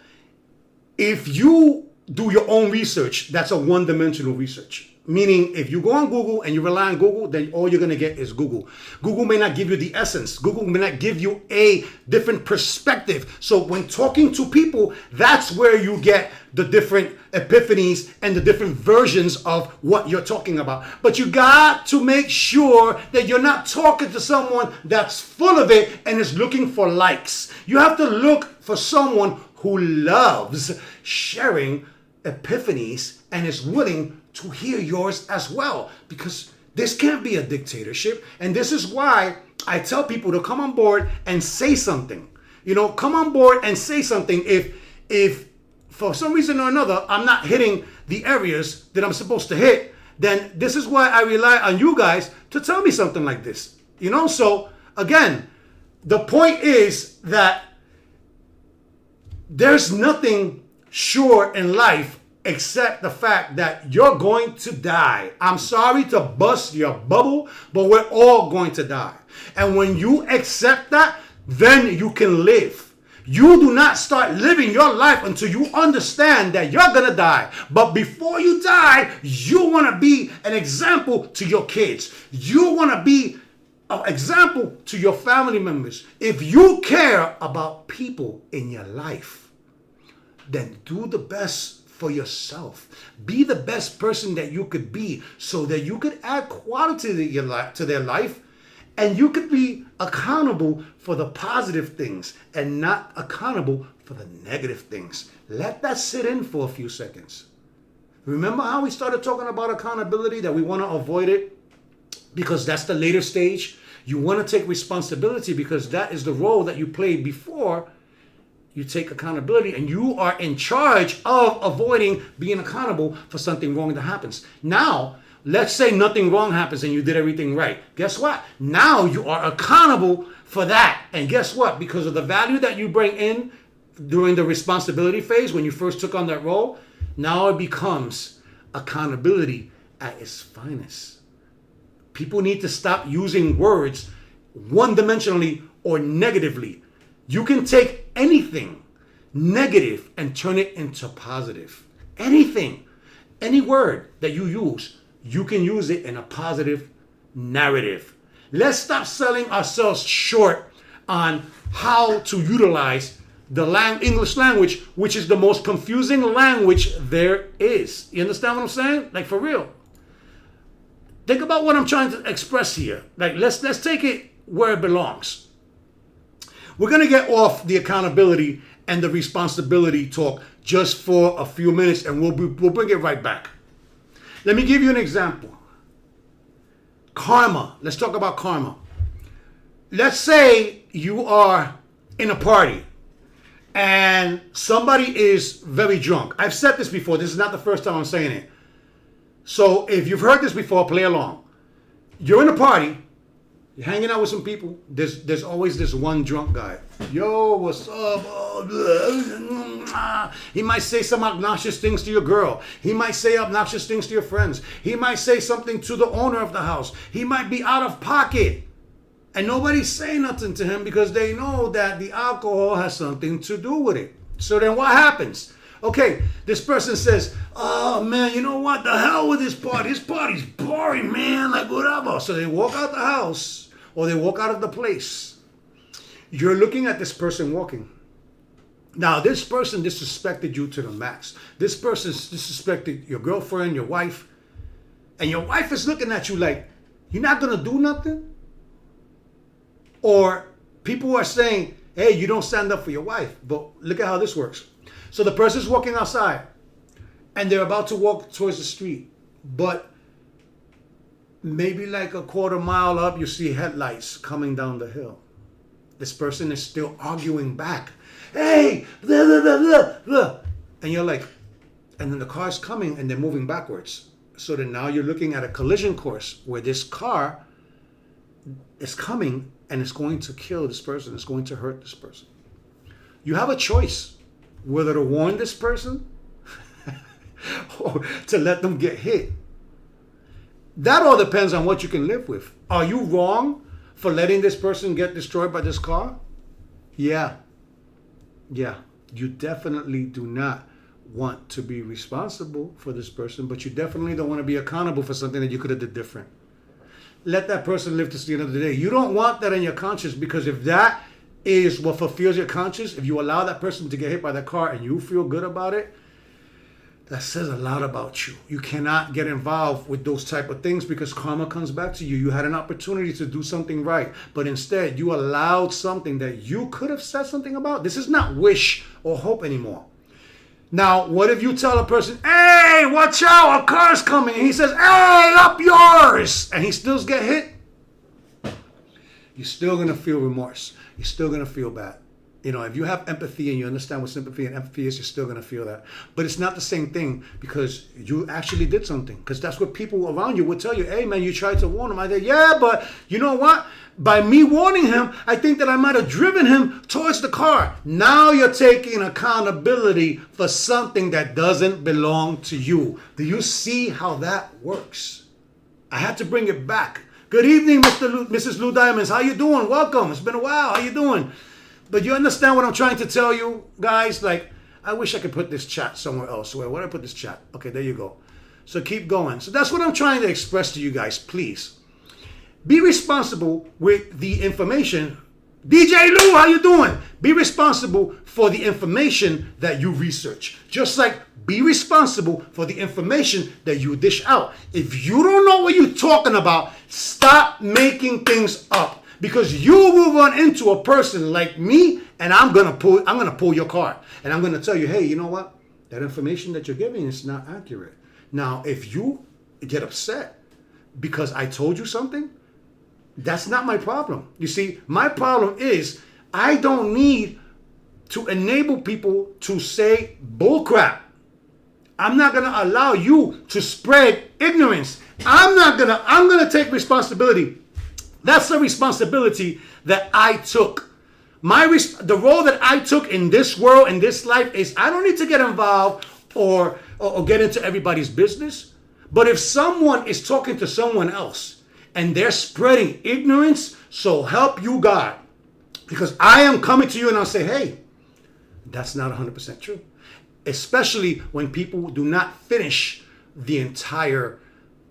if you do your own research, that's a one-dimensional research. Meaning, if you go on Google and you rely on Google, then all you're going to get is Google. Google may not give you the essence. Google may not give you a different perspective. So when talking to people, that's where you get the different epiphanies and the different versions of what you're talking about. But you got to make sure that you're not talking to someone that's full of it and is looking for likes. You have to look for someone who loves sharing epiphanies and is willing to hear yours as well, because this can't be a dictatorship. And this is why I tell people to come on board and say something. Come on board and say something. If for some reason or another I'm not hitting the areas that I'm supposed to hit, then this is why I rely on you guys to tell me something like this. So again, the point is that there's nothing sure in life except the fact that you're going to die. I'm sorry to bust your bubble, but we're all going to die. And when you accept that, then you can live. You do not start living your life until you understand that you're going to die. But before you die, you want to be an example to your kids. You want to be an example to your family members. If you care about people in your life, then do the best for yourself. Be the best person that you could be so that you could add quality to their life, and you could be accountable for the positive things and not accountable for the negative things. Let that sit in for a few seconds. Remember how we started talking about accountability, that we want to avoid it because that's the later stage? You want to take responsibility because that is the role that you played before you take accountability, and you are in charge of avoiding being accountable for something wrong that happens. Now, let's say nothing wrong happens and you did everything right. Guess what? Now you are accountable for that. And guess what? Because of the value that you bring in during the responsibility phase, when you first took on that role, now it becomes accountability at its finest. People need to stop using words one-dimensionally or negatively. You can take anything negative and turn it into positive. Anything, any word that you use, you can use it in a positive narrative. Let's stop selling ourselves short on how to utilize the English language, which is the most confusing language there is. You understand what I'm saying? Like, for real. Think about what I'm trying to express here. Like, let's take it where it belongs. We're going to get off the accountability and the responsibility talk just for a few minutes, and we'll bring it right back. Let me give you an example. Karma. Let's talk about karma. Let's say you are in a party and somebody is very drunk. I've said this before. This is not the first time I'm saying it. So if you've heard this before, play along. You're in a party. You're hanging out with some people. There's always this one drunk guy. Yo, what's up? He might say some obnoxious things to your girl. He might say obnoxious things to your friends. He might say something to the owner of the house. He might be out of pocket. And nobody's saying nothing to him because they know that the alcohol has something to do with it. So then what happens? Okay, this person says, oh man, you know what? The hell with this party. This party's boring, man. Like, whatever. So they walk out the house or they walk out of the place. You're looking at this person walking. Now, this person disrespected you to the max. This person disrespected your girlfriend, your wife. And your wife is looking at you like, you're not going to do nothing? Or people are saying, hey, you don't stand up for your wife. But look at how this works. So the person's walking outside and they're about to walk towards the street. But maybe like a quarter mile up, you see headlights coming down the hill. This person is still arguing back. Hey, blah, blah, blah, blah, blah. And you're like, and then the car's coming and they're moving backwards. So then now you're looking at a collision course where this car is coming and it's going to kill this person. It's going to hurt this person. You have a choice whether to warn this person or to let them get hit. That all depends on what you can live with. Are you wrong for letting this person get destroyed by this car? Yeah. Yeah. You definitely do not want to be responsible for this person, but you definitely don't want to be accountable for something that you could have did different. Let that person live to see another day. You don't want that in your conscience, because if that is what fulfills your conscience, if you allow that person to get hit by the car and you feel good about it, that says a lot about you. You cannot get involved with those type of things, because karma comes back to you. You had an opportunity to do something right, but instead you allowed something that you could have said something about. This is not wish or hope anymore. Now, what if you tell a person, hey, watch out, a car's coming, and he says, hey, up yours, and he still get hit? You're still going to feel remorse. You're still going to feel bad. If you have empathy and you understand what sympathy and empathy is, you're still going to feel that. But it's not the same thing, because you actually did something. Because that's what people around you would tell you. Hey, man, you tried to warn him. I said, yeah, but you know what? By me warning him, I think that I might have driven him towards the car. Now you're taking accountability for something that doesn't belong to you. Do you see how that works? I had to bring it back. Good evening, Mrs. Lou Diamonds. How you doing? Welcome. It's been a while. How you doing? But you understand what I'm trying to tell you, guys? Like, I wish I could put this chat somewhere else. Where did I put this chat? Okay, there you go. So keep going. So that's what I'm trying to express to you guys. Please be responsible with the information. DJ Lou, how you doing? Be responsible for the information that you research. Just like be responsible for the information that you dish out. If you don't know what you're talking about, stop making things up. Because you will run into a person like me, and I'm gonna pull your card, and I'm gonna tell you, hey, you know what? That information that you're giving is not accurate. Now, if you get upset because I told you something, that's not my problem. You see, my problem is I don't need to enable people to say bullcrap. I'm not gonna allow you to spread ignorance. I'm gonna take responsibility. That's the responsibility that I took. The role that I took in this world, in this life, is I don't need to get involved or get into everybody's business. But if someone is talking to someone else and they're spreading ignorance, so help you God. Because I am coming to you and I'll say, hey, that's not 100% true. Especially when people do not finish the entire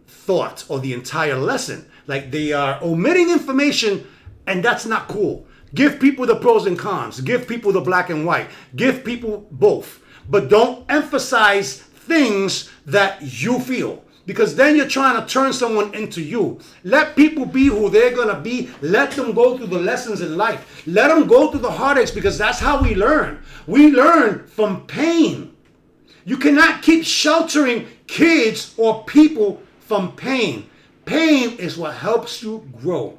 thought or the entire lesson. Like they are omitting information, and that's not cool. Give people the pros and cons. Give people the black and white. Give people both. But don't emphasize things that you feel, because then you're trying to turn someone into you. Let people be who they're going to be. Let them go through the lessons in life. Let them go through the heartaches, because that's how we learn. We learn from pain. You cannot keep sheltering kids or people from pain. Pain is what helps you grow.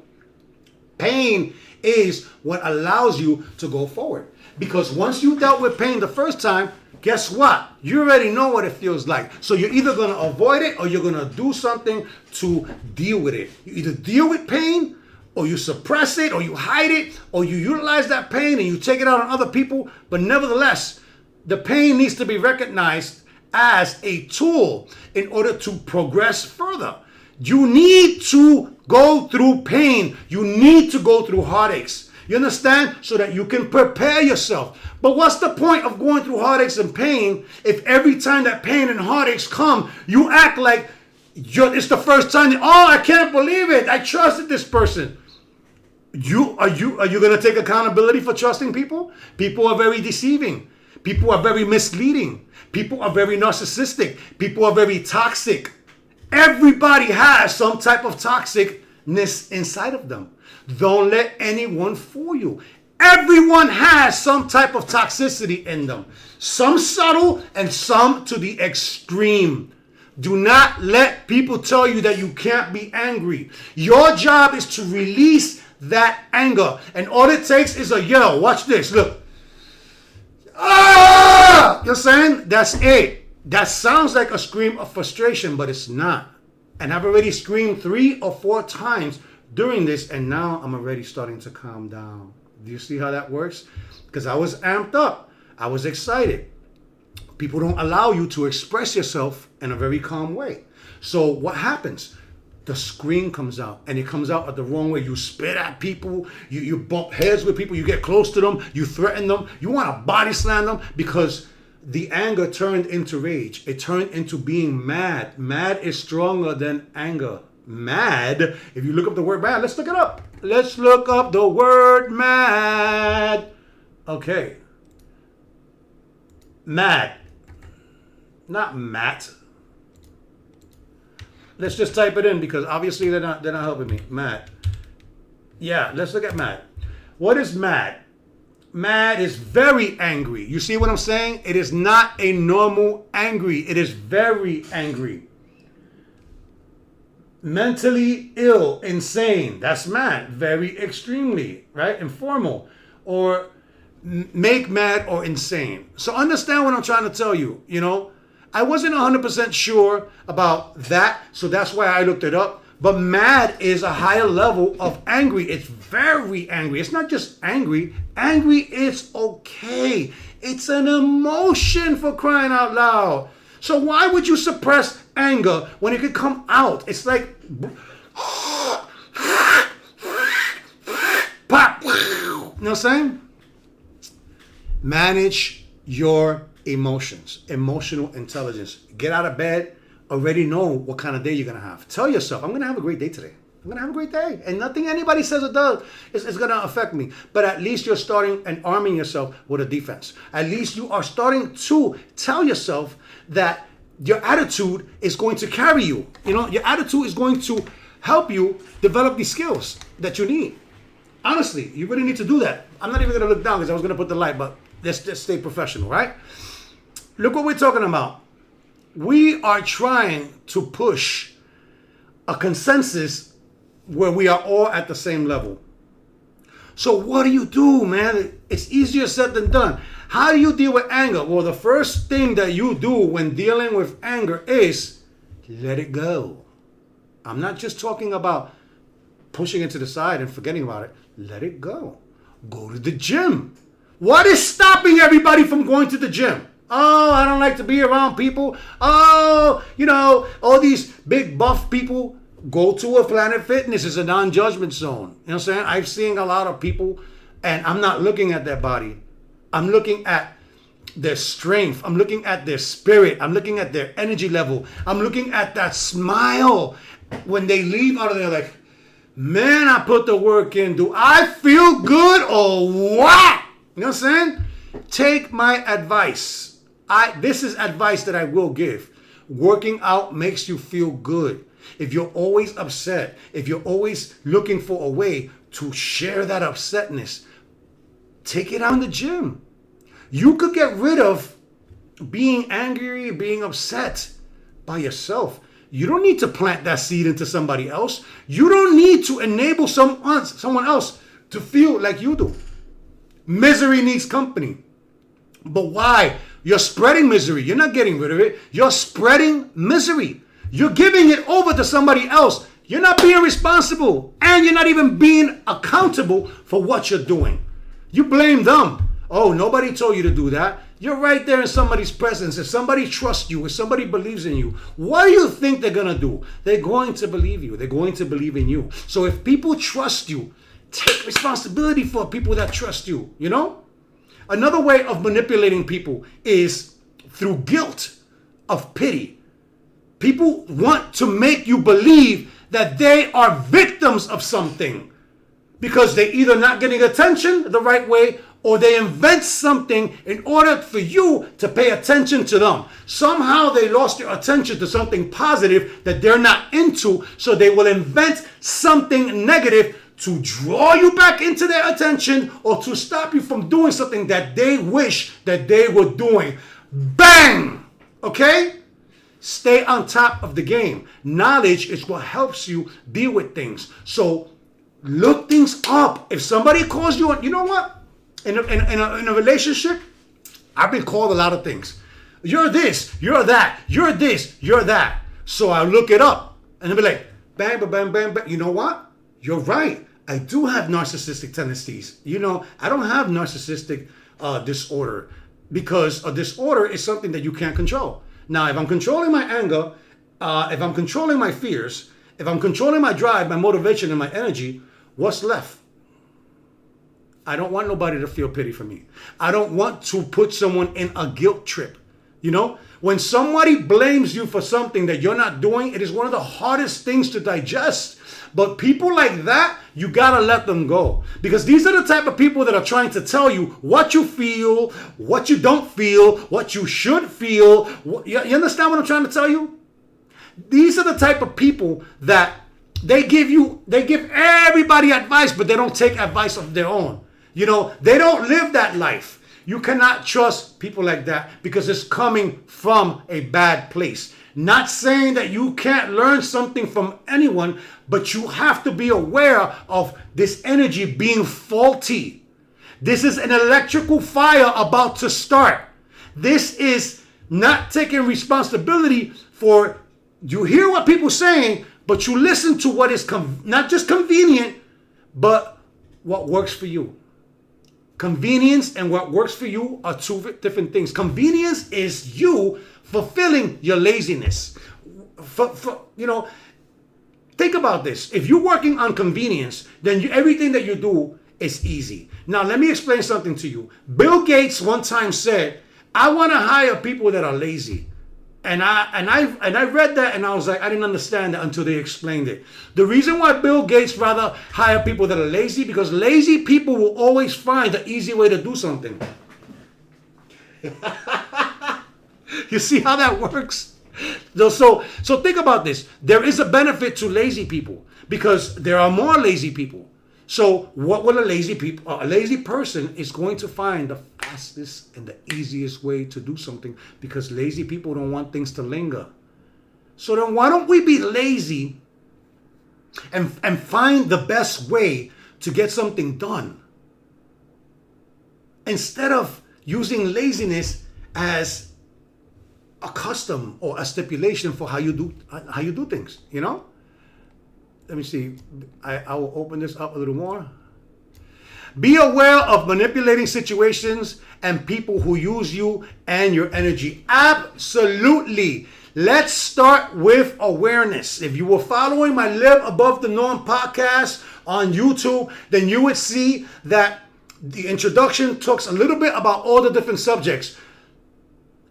Pain is what allows you to go forward. Because once you dealt with pain the first time, guess what? You already know what it feels like. So you're either going to avoid it or you're going to do something to deal with it. You either deal with pain, or you suppress it, or you hide it, or you utilize that pain and you take it out on other people. But nevertheless, the pain needs to be recognized as a tool in order to progress further. You need to go through pain. You need to go through heartaches. You understand? So that you can prepare yourself. But what's the point of going through heartaches and pain if every time that pain and heartaches come, you act like it's the first time? Oh, I can't believe it. I trusted this person. Are you going to take accountability for trusting people? People are very deceiving. People are very misleading. People are very narcissistic. People are very toxic. Everybody has some type of toxicness inside of them. Don't let anyone fool you. Everyone has some type of toxicity in them. Some subtle and some to the extreme. Do not let people tell you that you can't be angry. Your job is to release that anger. And all it takes is a yell. Watch this. Look. Ah! You're saying? That's it. That sounds like a scream of frustration, but it's not. And I've already screamed 3 or 4 times during this, and now I'm already starting to calm down. Do you see how that works? Because I was amped up. I was excited. People don't allow you to express yourself in a very calm way. So what happens? the screen comes out, and it comes out at the wrong way. You spit at people, you bump heads with people, you get close to them, you threaten them, you want to body slam them because the anger turned into rage. It turned into being mad. Mad is stronger than anger. Mad, if you look up the word mad, let's look it up. Let's look up the word mad. Okay. Mad. Not Matt. Let's just type it in because obviously they're not helping me. Mad. Yeah, let's look at mad. What is mad? Mad is very angry. You see what I'm saying? It is not a normal angry. It is very angry. Mentally ill, insane. That's mad. Very extremely, right? Informal. Or make mad or insane. So understand what I'm trying to tell you, you know? I wasn't 100% sure about that, so that's why I looked it up. But mad is a higher level of angry. It's very angry. It's not just angry. Angry is okay. It's an emotion, for crying out loud. So why would you suppress anger when it could come out? It's like pop. You know what I'm saying? Manage your emotions, emotional intelligence. Get out of bed, already know what kind of day you're going to have. Tell yourself, I'm going to have a great day today. I'm going to have a great day. And nothing anybody says or does is going to affect me. But at least you're starting and arming yourself with a defense. At least you are starting to tell yourself that your attitude is going to carry you. You know, your attitude is going to help you develop these skills that you need. Honestly, you really need to do that. I'm not even going to look down because I was going to put the light, but let's just stay professional, right? Look what we're talking about. We are trying to push a consensus where we are all at the same level. So what do, man? It's easier said than done. How do you deal with anger? Well, the first thing that you do when dealing with anger is let it go. I'm not just talking about pushing it to the side and forgetting about it. Let it go. Go to the gym. What is stopping everybody from going to the gym? Oh, I don't like to be around people. Oh, you know, all these big buff people. Go to a Planet Fitness. It's a non-judgment zone. You know what I'm saying? I've seen a lot of people, and I'm not looking at their body. I'm looking at their strength. I'm looking at their spirit. I'm looking at their energy level. I'm looking at that smile when they leave out of there like, man, I put the work in. Do I feel good or what? You know what I'm saying? Take my advice. This is advice that I will give. Working out makes you feel good. If you're always upset, if you're always looking for a way to share that upsetness, take it out in the gym. You could get rid of being angry, being upset by yourself. You don't need to plant that seed into somebody else. You don't need to enable someone else to feel like you do. Misery needs company. But why? You're spreading misery. You're not getting rid of it. You're spreading misery. You're giving it over to somebody else. You're not being responsible. And you're not even being accountable for what you're doing. You blame them. Oh, nobody told you to do that. You're right there in somebody's presence. If somebody trusts you, if somebody believes in you, what do you think they're going to do? They're going to believe you. They're going to believe in you. So if people trust you, take responsibility for people that trust you, you know? Another way of manipulating people is through guilt of pity. People want to make you believe that they are victims of something because they're either not getting attention the right way or they invent something in order for you to pay attention to them. Somehow they lost your attention to something positive that they're not into, so they will invent something negative to draw you back into their attention or to stop you from doing something that they wish that they were doing. Bang! Okay? Stay on top of the game. Knowledge is what helps you deal with things. So look things up. If somebody calls you, you know what? In a relationship, I've been called a lot of things. You're this, you're that, you're this, you're that. So I look it up and I'll be like, bang, bang, bang, bang, bang. You know what? You're right. I do have narcissistic tendencies. You know, I don't have narcissistic disorder because a disorder is something that you can't control. Now, if I'm controlling my anger, if I'm controlling my fears, If I'm controlling my drive, my motivation, and my energy, what's left? I don't want nobody to feel pity for me. I don't want to put someone in a guilt trip. You know, when somebody blames you for something that you're not doing, it is one of the hardest things to digest. But people like that, you gotta let them go. Because these are the type of people that are trying to tell you what you feel, what you don't feel, what you should feel. You understand what I'm trying to tell you? These are the type of people that they give everybody advice, but they don't take advice of their own. You know, they don't live that life. You cannot trust people like that because it's coming from a bad place. Not saying that you can't learn something from anyone, but you have to be aware of this energy being faulty. This is an electrical fire about to start. This is not taking responsibility for, you hear what people are saying, but you listen to what is not just convenient, but what works for you. Convenience and what works for you are two different things. Convenience is you fulfilling your laziness. Think about this. If you're working on convenience, then everything that you do is easy. Now, let me explain something to you. Bill Gates one time said, I want to hire people that are lazy. And I read that and I was like, I didn't understand that until they explained it. The reason why Bill Gates rather hire people that are lazy, because lazy people will always find the easy way to do something. You see how that works? So think about this. There is a benefit to lazy people because there are more lazy people. So what will a lazy person is going to find the fastest and the easiest way to do something, because lazy people don't want things to linger. So then why don't we be lazy and find the best way to get something done, instead of using laziness as a custom or a stipulation for how you do things, you know? Let me see. I will open this up a little more. Be aware of manipulating situations and people who use you and your energy. Absolutely. Let's start with awareness. If you were following my Live Above the Norm podcast on YouTube, then you would see that the introduction talks a little bit about all the different subjects.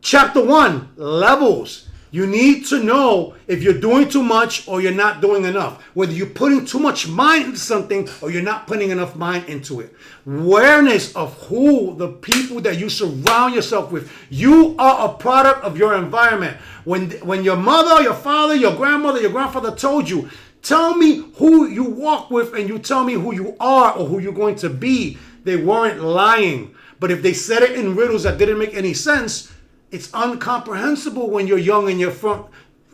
Chapter 1, levels. You need to know if you're doing too much or you're not doing enough. Whether you're putting too much mind into something or you're not putting enough mind into it. Awareness of who the people that you surround yourself with. You are a product of your environment. When your mother, your father, your grandmother, your grandfather told you, tell me who you walk with and you tell me who you are or who you're going to be, they weren't lying. But if they said it in riddles that didn't make any sense, it's incomprehensible when you're young and your front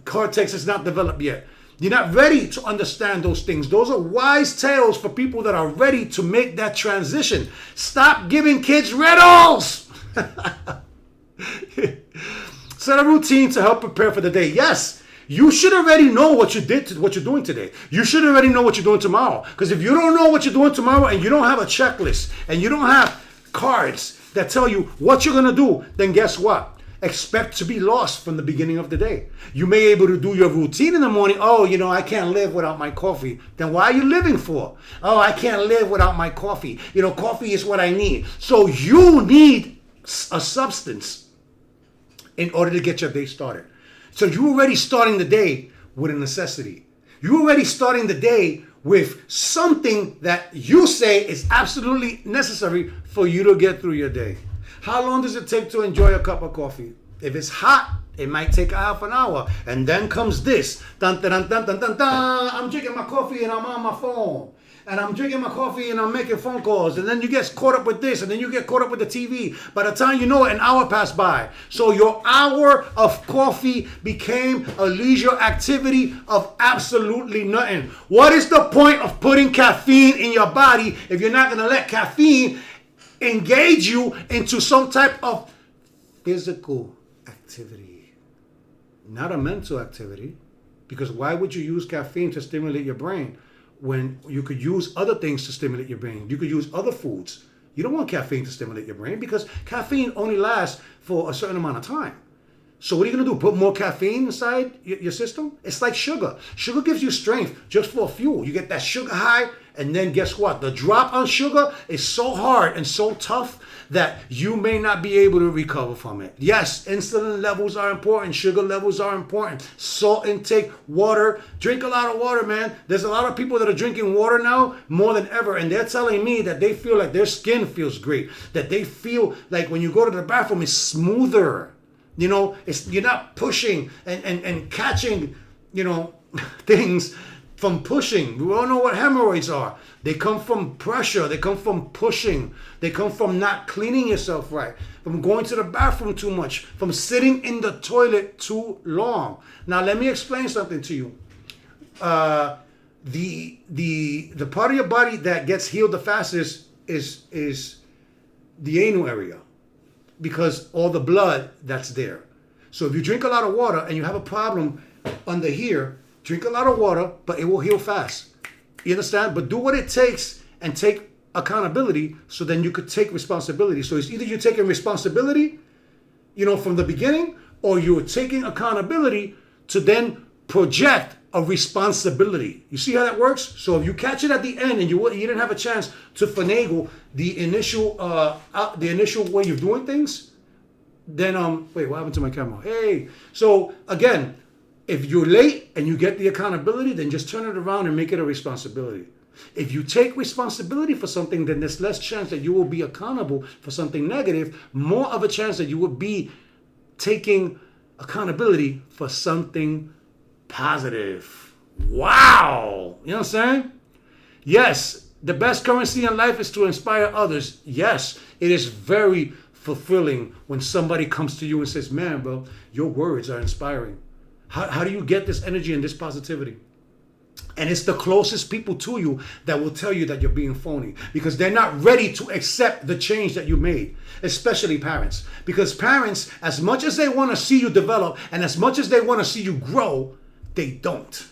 cortex is not developed yet. You're not ready to understand those things. Those are wise tales for people that are ready to make that transition. Stop giving kids riddles. Set a routine to help prepare for the day. Yes, you should already know what you're doing today. You should already know what you're doing tomorrow. Because if you don't know what you're doing tomorrow and you don't have a checklist and you don't have cards that tell you what you're going to do, then guess what? Expect to be lost from the beginning of the day. You may be able to do your routine in the morning. Oh, I can't live without my coffee. Then why are you living for? Oh, I can't live without my coffee. Coffee is what I need. So you need a substance in order to get your day started. So you're already starting the day with a necessity. You're already starting the day with something that you say is absolutely necessary for you to get through your day. How long does it take to enjoy a cup of coffee? If it's hot, it might take a half an hour. And then comes this. Dun, dun, dun, dun, dun, dun, dun. I'm drinking my coffee and I'm on my phone. And I'm drinking my coffee and I'm making phone calls. And then you get caught up with this. And then you get caught up with the TV. By the time you know it, an hour passed by. So your hour of coffee became a leisure activity of absolutely nothing. What is the point of putting caffeine in your body if you're not going to let caffeine engage you into some type of physical activity, not a mental activity? Because why would you use caffeine to stimulate your brain when you could use other things to stimulate your brain? You could use other foods. You don't want caffeine to stimulate your brain because caffeine only lasts for a certain amount of time. So what are you going to do? Put more caffeine inside your system? It's like sugar. Sugar gives you strength just for fuel. You get that sugar high, and then guess what? The drop on sugar is so hard and so tough that you may not be able to recover from it. Yes, insulin levels are important. Sugar levels are important. Salt intake, water. Drink a lot of water, man. There's a lot of people that are drinking water now more than ever, and they're telling me that they feel like their skin feels great, that they feel like when you go to the bathroom, it's smoother. You know, you're not pushing and catching, things from pushing. We all know what hemorrhoids are. They come from pressure. They come from pushing. They come from not cleaning yourself right, from going to the bathroom too much, from sitting in the toilet too long. Now, let me explain something to you. The part of your body that gets healed the fastest is the anal area, because all the blood that's there. So if you drink a lot of water and you have a problem under here, drink a lot of water, but it will heal fast. You understand? But do what it takes and take accountability, so then you could take responsibility. So it's either you're taking responsibility, from the beginning, or you're taking accountability to then project a responsibility. You see how that works? So if you catch it at the end and you didn't have a chance to finagle the initial way of doing things, then wait, what happened to my camera? Hey, so again, if you're late and you get the accountability, then just turn it around and make it a responsibility. If you take responsibility for something, then there's less chance that you will be accountable for something negative, more of a chance that you will be taking accountability for something positive. Wow. You know what I'm saying? Yes, the best currency in life is to inspire others. Yes, it is very fulfilling when somebody comes to you and says, man, bro, your words are inspiring. How do you get this energy and this positivity? And it's the closest people to you that will tell you that you're being phony, because they're not ready to accept the change that you made, especially parents. Because parents, as much as they want to see you develop and as much as they want to see you grow, they don't,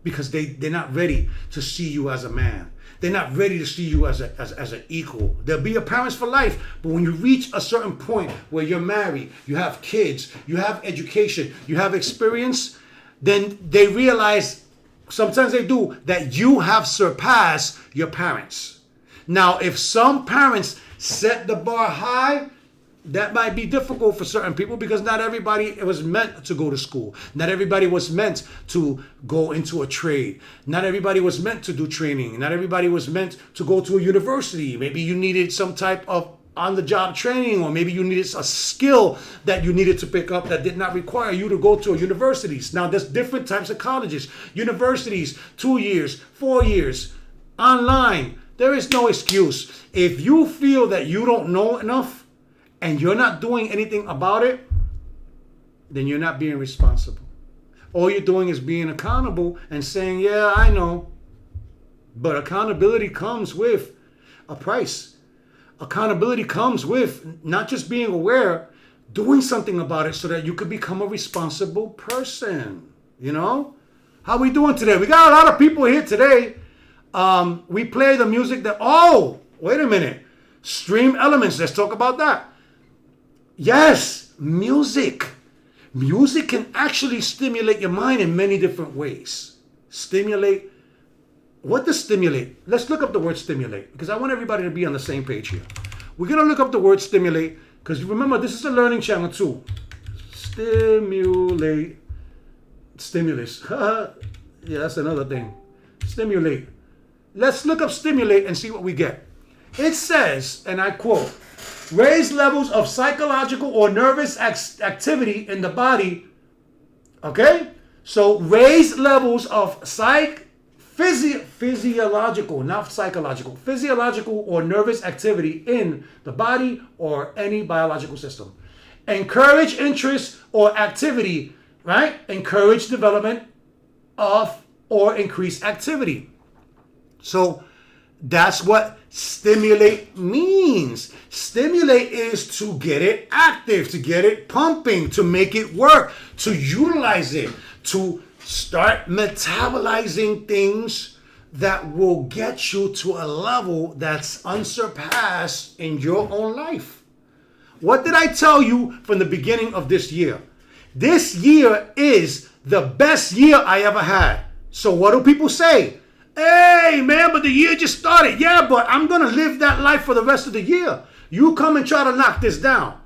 because they're not ready to see you as a man. They're not ready to see you as an equal. They'll be your parents for life, but when you reach a certain point where you're married, you have kids, you have education, you have experience, then they realize, sometimes they do, that you have surpassed your parents. Now, if some parents set the bar high, that might be difficult for certain people, because not everybody was meant to go to school. Not everybody was meant to go into a trade. Not everybody was meant to do training. Not everybody was meant to go to a university. Maybe you needed some type of on-the-job training, or maybe you needed a skill that you needed to pick up that did not require you to go to a university. Now, there's different types of colleges. Universities, 2 years, 4 years, online. There is no excuse. If you feel that you don't know enough, and you're not doing anything about it, then you're not being responsible. All you're doing is being accountable and saying, yeah, I know. But accountability comes with a price. Accountability comes with not just being aware, doing something about it so that you could become a responsible person. How are we doing today? We got a lot of people here today. We play the music wait a minute. Stream elements. Let's talk about that. Yes, music. Music can actually stimulate your mind in many different ways. Stimulate. What does stimulate? Let's look up the word stimulate, because I want everybody to be on the same page here. We're going to look up the word stimulate, because remember, this is a learning channel too. Stimulate. Stimulus. Yeah, that's another thing. Stimulate. Let's look up stimulate and see what we get. It says, and I quote, raise levels of psychological or nervous activity in the body. Okay? So raise levels of physiological, not psychological, physiological or nervous activity in the body or any biological system. Encourage interest or activity, right? Encourage development of or increase activity. So that's what stimulate means. Stimulate is to get it active, to get it pumping, to make it work, to utilize it, to start metabolizing things that will get you to a level that's unsurpassed in your own life. What did I tell you from the beginning of this year? This year is the best year I ever had. So what do people say? Hey, man, but the year just started. Yeah, but I'm going to live that life for the rest of the year. You come and try to knock this down.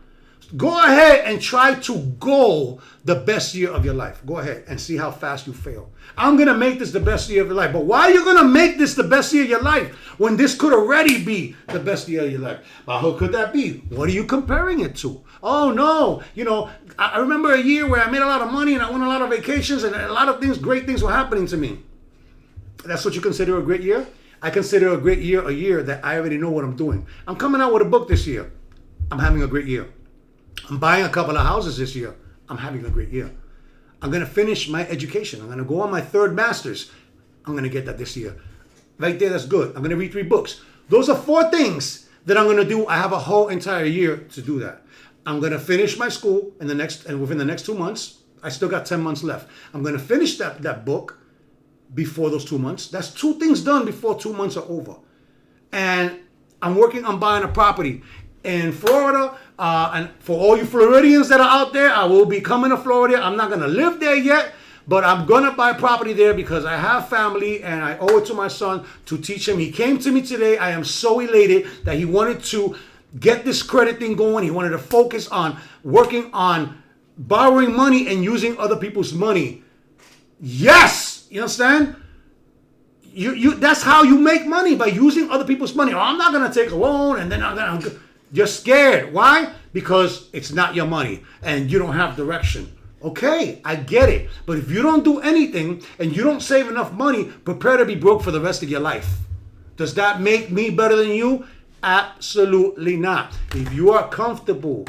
Go ahead and try to go the best year of your life. Go ahead and see how fast you fail. I'm going to make this the best year of your life. But why are you going to make this the best year of your life when this could already be the best year of your life? Well, how could that be? What are you comparing it to? Oh, no. I remember a year where I made a lot of money and I went on a lot of vacations and a lot of things, great things were happening to me. That's what you consider a great year? I consider a great year a year that I already know what I'm doing. I'm coming out with a book this year. I'm having a great year. I'm buying a couple of houses this year. I'm having a great year. I'm going to finish my education. I'm going to go on my third master's. I'm going to get that this year. Right there, that's good. I'm going to read 3 books. Those are 4 things that I'm going to do. I have a whole entire year to do that. I'm going to finish my school within the next 2 months. I still got 10 months left. I'm going to finish that book before those 2 months. That's 2 things done before 2 months are over. And I'm working on buying a property in Florida. And for all you Floridians that are out there, I will be coming to Florida. I'm not going to live there yet, but I'm going to buy property there because I have family and I owe it to my son to teach him. He came to me today. I am so elated that he wanted to get this credit thing going. He wanted to focus on working on borrowing money and using other people's money. Yes! You understand? You that's how you make money, by using other people's money. Oh, I'm not going to take a loan and then you're scared. Why? Because it's not your money and you don't have direction. Okay, I get it. But if you don't do anything and you don't save enough money, prepare to be broke for the rest of your life. Does that make me better than you? Absolutely not. If you are comfortable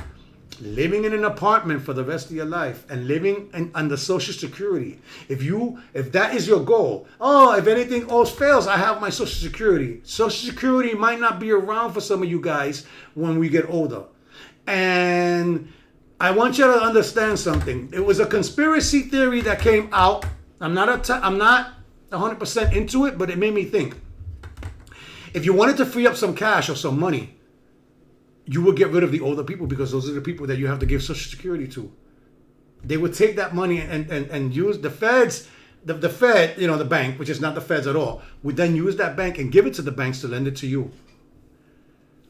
living in an apartment for the rest of your life and living under Social Security, if that is your goal, if anything else fails, I have my Social Security. Social Security might not be around for some of you guys when we get older. And I want you to understand something. It was a conspiracy theory that came out. I'm not 100% into it, but it made me think. If you wanted to free up some cash or some money, you would get rid of the older people because those are the people that you have to give Social Security to. They would take that money and use the feds, the Fed, the bank, which is not the feds at all, would then use that bank and give it to the banks to lend it to you.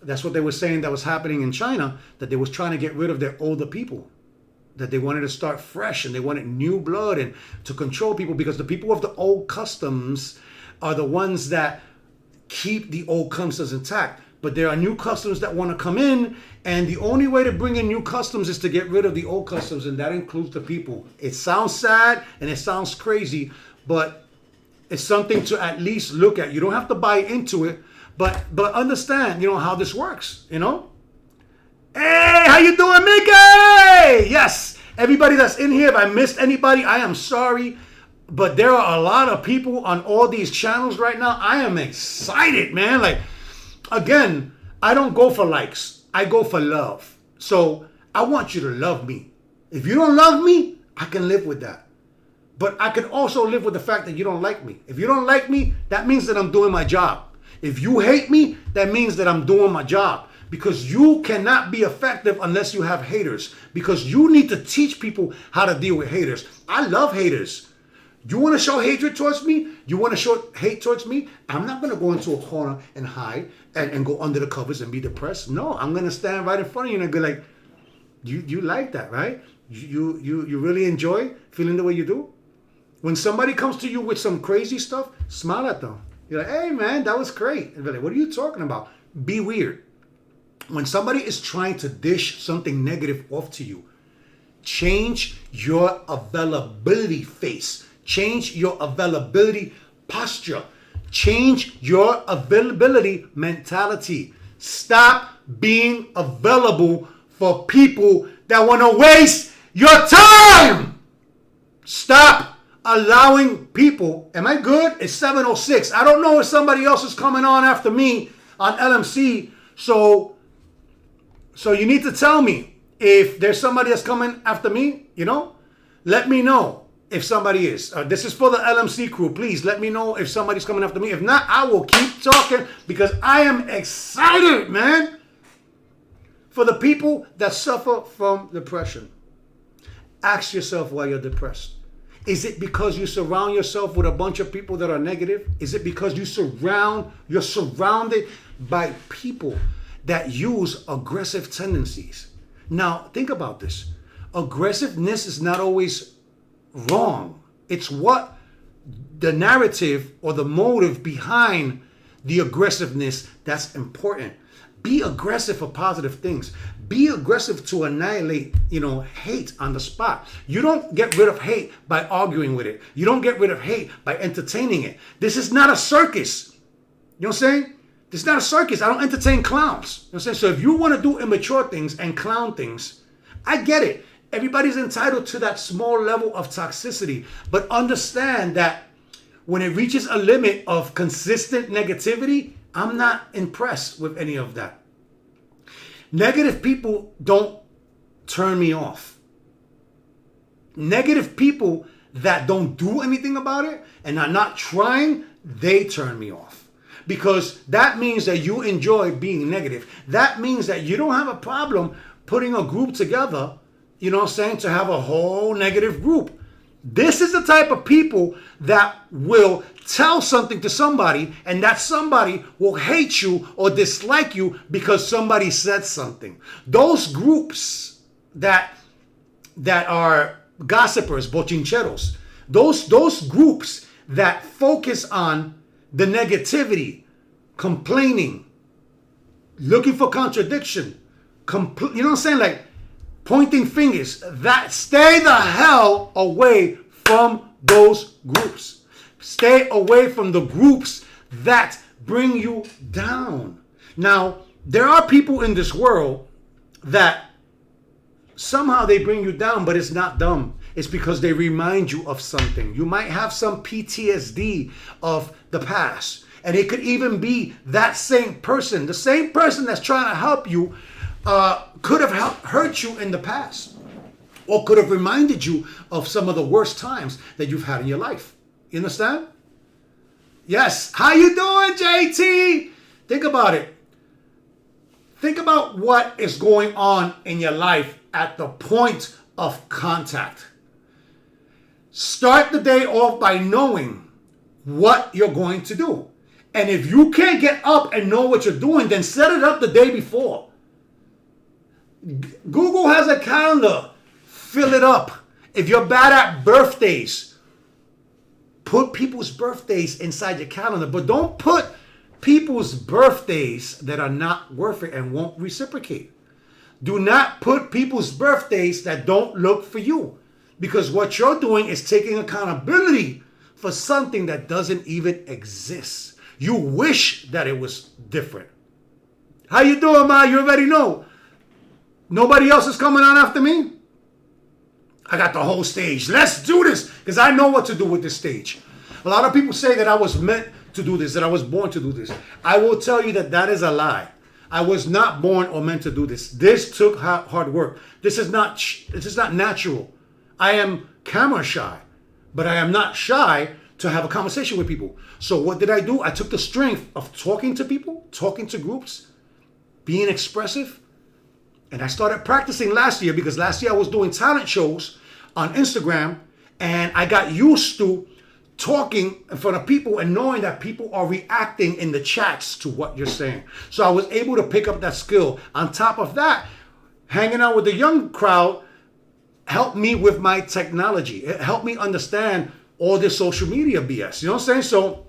That's what they were saying that was happening in China, that they was trying to get rid of their older people, that they wanted to start fresh and they wanted new blood and to control people because the people of the old customs are the ones that keep the old customs intact. But there are new customs that want to come in, and the only way to bring in new customs is to get rid of the old customs, and that includes the people. It sounds sad and it sounds crazy, but it's something to at least look at. You don't have to buy into it, but understand, how this works, Hey, how you doing, Mickey? Yes, everybody that's in here, if I missed anybody, I am sorry. But there are a lot of people on all these channels right now. I am excited, man. Again, I don't go for likes. I go for love. So I want you to love me. If you don't love me, I can live with that. But I can also live with the fact that you don't like me. If you don't like me, that means that I'm doing my job. If you hate me, that means that I'm doing my job. Because you cannot be effective unless you have haters. Because you need to teach people how to deal with haters. I love haters. You want to show hatred towards me? You want to show hate towards me? I'm not going to go into a corner and hide and go under the covers and be depressed. No, I'm going to stand right in front of you and be like, you like that, right? You really enjoy feeling the way you do? When somebody comes to you with some crazy stuff, smile at them. You're like, hey, man, that was great. And be like, what are you talking about? Be weird. When somebody is trying to dish something negative off to you, change your availability face. Change your availability posture. Change your availability mentality. Stop being available for people that want to waste your time. Stop allowing people. Am I good? It's 7:06. I don't know if somebody else is coming on after me on LMC. So you need to tell me if there's somebody that's coming after me, let me know. If somebody is. This is for the LMC crew. Please let me know if somebody's coming after me. If not, I will keep talking because I am excited, man. For the people that suffer from depression. Ask yourself why you're depressed. Is it because you surround yourself with a bunch of people that are negative? Is it because you're surrounded by people that use aggressive tendencies? Now, think about this. Aggressiveness is not always wrong. It's what the narrative or the motive behind the aggressiveness that's important. Be aggressive for positive things. Be aggressive to annihilate, hate on the spot. You don't get rid of hate by arguing with it. You don't get rid of hate by entertaining it. This is not a circus. You know what I'm saying? This is not a circus. I don't entertain clowns. You know what I'm saying? So if you want to do immature things and clown things, I get it. Everybody's entitled to that small level of toxicity. But understand that when it reaches a limit of consistent negativity, I'm not impressed with any of that. Negative people don't turn me off. Negative people that don't do anything about it and are not trying, they turn me off. Because that means that you enjoy being negative. That means that you don't have a problem putting a group together, to have a whole negative group. This is the type of people that will tell something to somebody, and that somebody will hate you or dislike you because somebody said something. Those groups that are gossipers, bochincheros, those groups that focus on the negativity, complaining, looking for contradiction, like pointing fingers, that stay the hell away from those groups. Stay away from the groups that bring you down. Now, there are people in this world that somehow they bring you down, but it's not them. It's because they remind you of something. You might have some PTSD of the past. And it could even be that same person, the same person that's trying to help you, could have hurt you in the past, or could have reminded you of some of the worst times that you've had in your life. You understand? Yes. How you doing, JT? Think about it. Think about what is going on in your life at the point of contact. Start the day off by knowing what you're going to do. And if you can't get up and know what you're doing, then set it up the day before. Google has a calendar. Fill it up. If you're bad at birthdays, put people's birthdays inside your calendar. But don't put people's birthdays that are not worth it and won't reciprocate. Do not put people's birthdays that don't look for you. Because what you're doing is taking accountability for something that doesn't even exist. You wish that it was different. How you doing, Ma? You already know. Nobody else is coming on after me? I got the whole stage. Let's do this, because I know what to do with this stage. A lot of people say that I was meant to do this, that I was born to do this. I will tell you that is a lie. I was not born or meant to do this. This took hard work. This is not natural. I am camera shy, but I am not shy to have a conversation with people. So what did I do? I took the strength of talking to people, talking to groups, being expressive. And I started practicing last year, because last year I was doing talent shows on Instagram, and I got used to talking in front of people and knowing that people are reacting in the chats to what you're saying. So I was able to pick up that skill. On top of that, hanging out with the young crowd helped me with my technology. It helped me understand all this social media BS. You know what I'm saying? So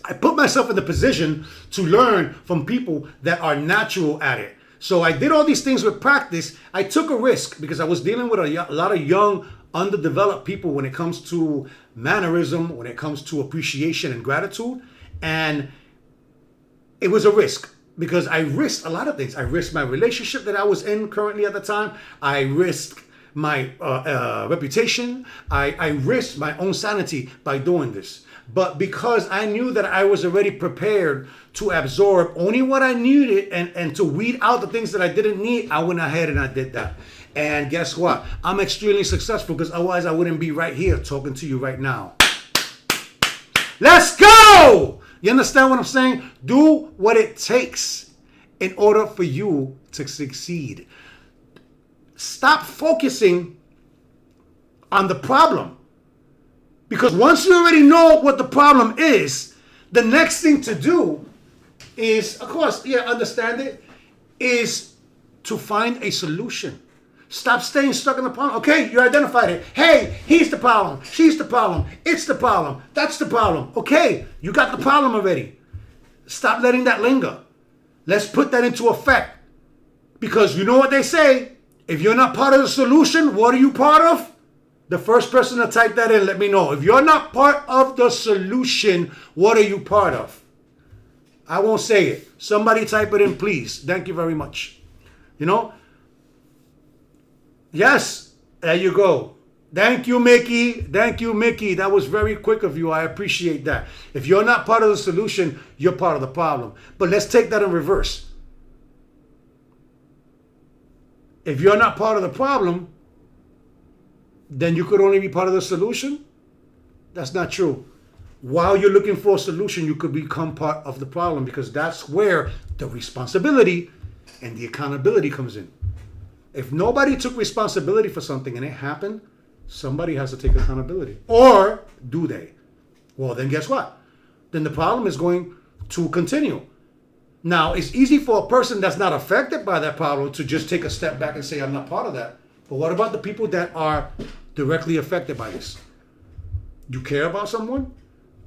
I put myself in the position to learn from people that are natural at it. So I did all these things with practice. I took a risk because I was dealing with a lot of young, underdeveloped people when it comes to mannerism, when it comes to appreciation and gratitude. And it was a risk because I risked a lot of things. I risked my relationship that I was in currently at the time. I risked my reputation. I risked my own sanity by doing this. But because I knew that I was already prepared to absorb only what I needed and to weed out the things that I didn't need, I went ahead and I did that. And guess what? I'm extremely successful, because otherwise I wouldn't be right here talking to you right now. Let's go! You understand what I'm saying? Do what it takes in order for you to succeed. Stop focusing on the problem. Because once you already know what the problem is, the next thing to do is, of course, understand it, is to find a solution. Stop staying stuck in the problem. Okay, you identified it. Hey, he's the problem. She's the problem. It's the problem. That's the problem. Okay, you got the problem already. Stop letting that linger. Let's put that into effect. Because you know what they say, if you're not part of the solution, what are you part of? The first person to type that in, let me know. If you're not part of the solution, what are you part of? I won't say it. Somebody type it in, please. Thank you very much. You know? Yes, there you go. Thank you, Mickey. Thank you, Mickey. That was very quick of you. I appreciate that. If you're not part of the solution, you're part of the problem. But let's take that in reverse. If you're not part of the problem, then you could only be part of the solution? That's not true. While you're looking for a solution, you could become part of the problem, because that's where the responsibility and the accountability comes in. If nobody took responsibility for something and it happened, somebody has to take accountability. Or do they? Well, then guess what? Then the problem is going to continue. Now, it's easy for a person that's not affected by that problem to just take a step back and say, I'm not part of that. But what about the people that are directly affected by this? You care about someone?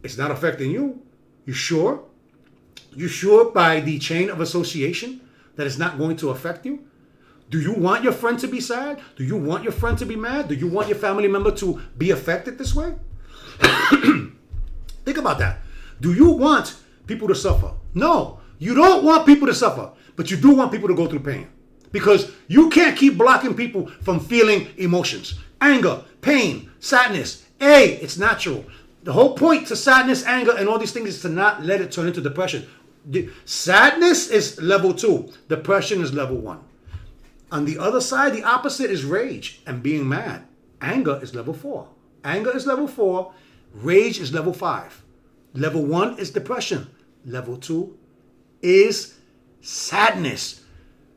It's not affecting you. You sure? You sure by the chain of association that it's not going to affect you? Do you want your friend to be sad? Do you want your friend to be mad? Do you want your family member to be affected this way? Think about that. Do you want people to suffer? No, you don't want people to suffer, but you do want people to go through pain. Because you can't keep blocking people from feeling emotions. Anger, pain, sadness. It's natural. The whole point to sadness, anger, and all these things is to not let it turn into depression. Sadness is level 2. Depression is level 1. On the other side, the opposite is rage and being mad. Anger is level 4. Anger is level 4. Rage is level 5. Level 1 is depression. Level 2 is sadness.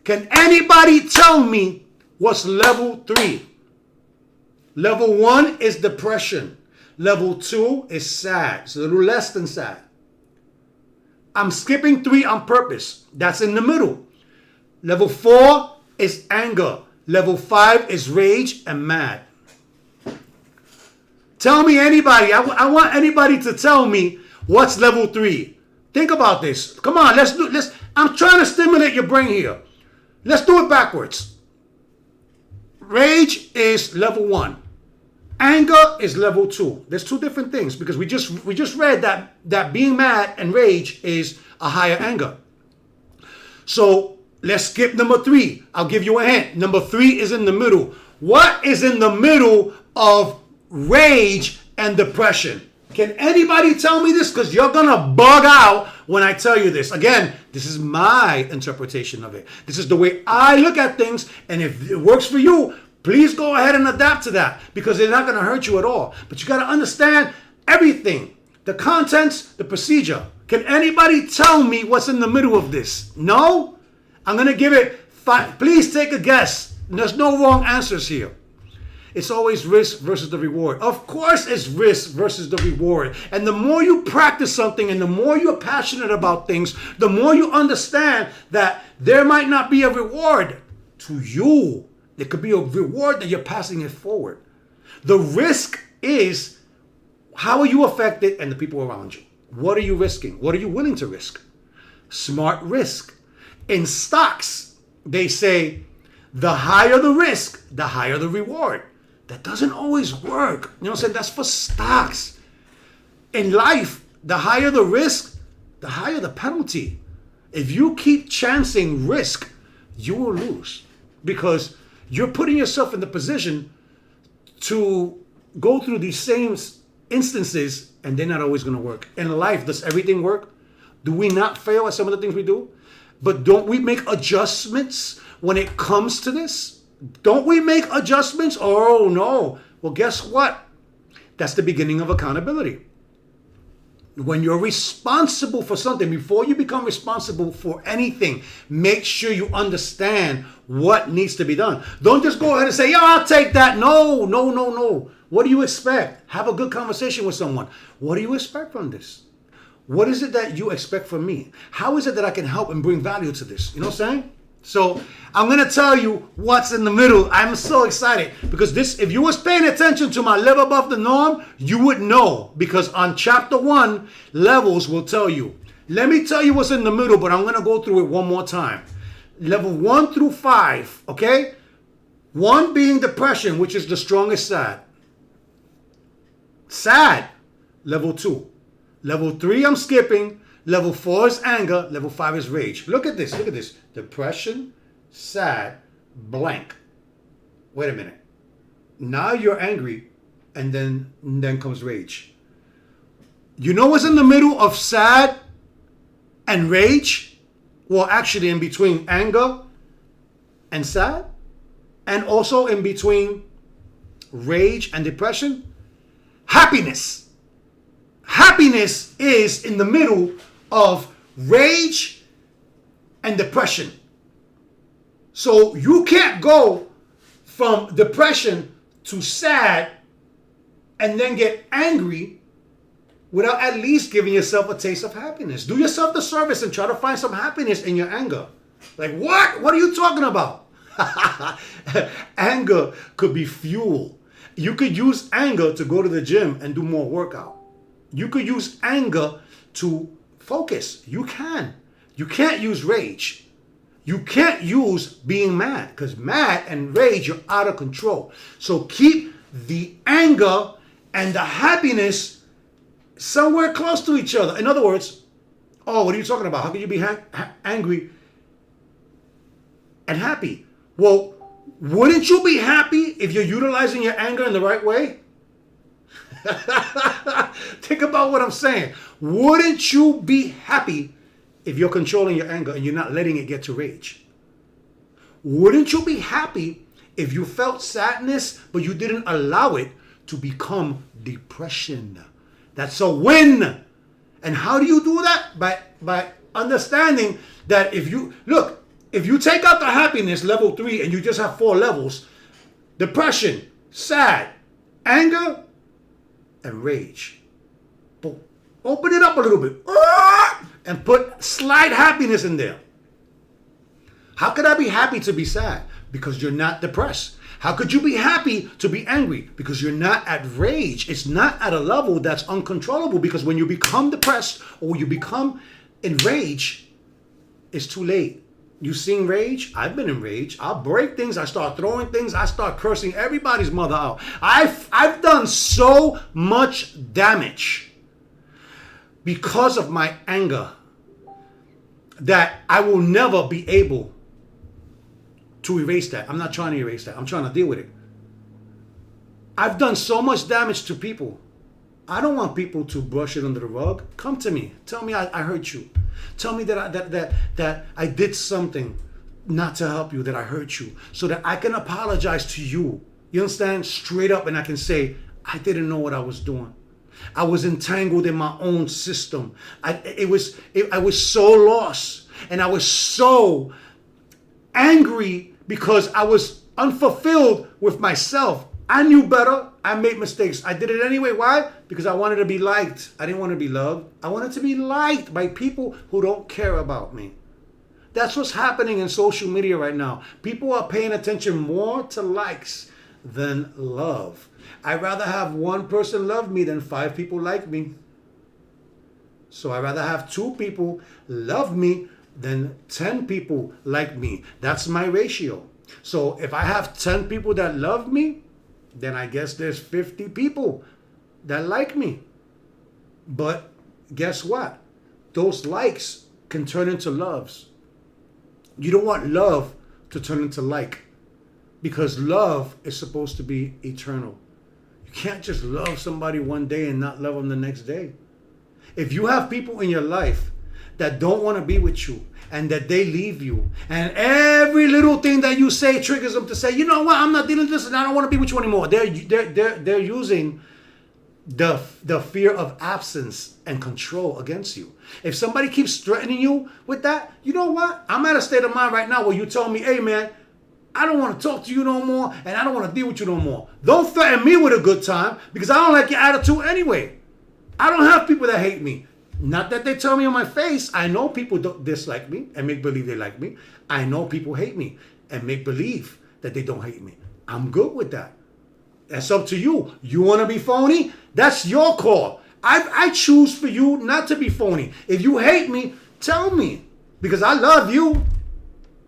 Can anybody tell me what's level 3? Level 1 is depression. Level 2 is sad. It's a little less than sad. I'm skipping 3 on purpose. That's in the middle. Level 4 is anger. Level 5 is rage and mad. Tell me anybody. I want anybody to tell me what's level 3. Think about this. Come on, I'm trying to stimulate your brain here. Let's do it backwards. Rage is level 1. Anger is level 2. There's 2 different things, because we just read that being mad and rage is a higher anger. So let's skip number 3. I'll give you a hint. Number 3 is in the middle. What is in the middle of rage and depression? Can anybody tell me this? Because you're going to bug out when I tell you this. Again, this is my interpretation of it. This is the way I look at things. And if it works for you, please go ahead and adapt to that, because they're not going to hurt you at all. But you got to understand everything. The contents, the procedure. Can anybody tell me what's in the middle of this? No? I'm going to give it 5. Please take a guess. There's no wrong answers here. It's always risk versus the reward. Of course it's risk versus the reward. And the more you practice something and the more you're passionate about things, the more you understand that there might not be a reward to you. There could be a reward that you're passing it forward. The risk is, how are you affected and the people around you? What are you risking? What are you willing to risk? Smart risk. In stocks, they say, the higher the risk, the higher the reward. That doesn't always work. You know what I'm saying? That's for stocks. In life, the higher the risk, the higher the penalty. If you keep chancing risk, you will lose, because you're putting yourself in the position to go through these same instances, and they're not always going to work. In life, does everything work? Do we not fail at some of the things we do? But don't we make adjustments when it comes to this? Don't we make adjustments? Oh, no. Well, guess what? That's the beginning of accountability. When you're responsible for something, before you become responsible for anything, make sure you understand what needs to be done. Don't just go ahead and say, yeah, I'll take that. No. What do you expect? Have a good conversation with someone. What do you expect from this? What is it that you expect from me? How is it that I can help and bring value to this? You know what I'm saying? So I'm going to tell you what's in the middle. I'm so excited because this, if you was paying attention to my level above the norm, you would know, because on chapter 1, levels will tell you. Let me tell you what's in the middle, but I'm going to go through it one more time. Level 1 through 5, okay? 1 being depression, which is the strongest sad. Sad, level 2. Level 3, I'm skipping. Level 4 is anger. Level 5 is rage. Look at this. Look at this. Depression, sad, blank. Wait a minute. Now you're angry, and then comes rage. You know what's in the middle of sad and rage? Well, actually in between anger and sad, and also in between rage and depression, happiness. Happiness is in the middle of rage and depression. So you can't go from depression to sad and then get angry without at least giving yourself a taste of happiness. Do yourself the service and try to find some happiness in your anger. Like, what? What are you talking about? Anger could be fuel. You could use anger to go to the gym and do more workout. You could use anger to focus. You can. You can't use rage. You can't use being mad, because mad and rage are out of control. So keep the anger and the happiness somewhere close to each other. In other words, oh, what are you talking about? How can you be angry and happy? Well, wouldn't you be happy if you're utilizing your anger in the right way? Think about what I'm saying. Wouldn't you be happy if you're controlling your anger and you're not letting it get to rage? Wouldn't you be happy if you felt sadness but you didn't allow it to become depression? That's a win. And how do you do that? By understanding that if you take out the happiness, level 3, and you just have 4 levels: depression, sad, anger, and rage. But open it up a little bit and put slight happiness in there. How could I be happy to be sad? Because you're not depressed. How could you be happy to be angry? Because you're not at rage. It's not at a level that's uncontrollable, because when you become depressed or you become in rage, it's too late. You seen rage? I've been in rage. I'll break things. I start throwing things. I start cursing everybody's mother out. I've done so much damage because of my anger that I will never be able to erase that. I'm not trying to erase that. I'm trying to deal with it. I've done so much damage to people. I don't want people to brush it under the rug. Come to me. Tell me I hurt you. Tell me that I did something not to help you, that I hurt you, so that I can apologize to you. You understand? Straight up, and I can say, I didn't know what I was doing. I was entangled in my own system. I was so lost, and I was so angry because I was unfulfilled with myself. I knew better. I made mistakes. I did it anyway. Why? Because I wanted to be liked. I didn't want to be loved. I wanted to be liked by people who don't care about me. That's what's happening in social media right now. People are paying attention more to likes than love. I'd rather have 1 person love me than 5 people like me. So I'd rather have 2 people love me than 10 people like me. That's my ratio. So if I have 10 people that love me, then I guess there's 50 people that like me. But guess what? Those likes can turn into loves. You don't want love to turn into like, because love is supposed to be eternal. You can't just love somebody one day and not love them the next day. If you have people in your life that don't want to be with you, and that they leave you, and every little thing that you say triggers them to say, you know what, I'm not dealing with this and I don't want to be with you anymore. They're using the fear of absence and control against you. If somebody keeps threatening you with that, you know what? I'm at a state of mind right now where you tell me, hey man, I don't want to talk to you no more, and I don't want to deal with you no more. Don't threaten me with a good time, because I don't like your attitude anyway. I don't have people that hate me. Not that they tell me on my face. I know people don't dislike me and make believe they like me. I know people hate me and make believe that they don't hate me. I'm good with that. That's up to you. You want to be phony? That's your call. I choose for you not to be phony. If you hate me, tell me, because I love you.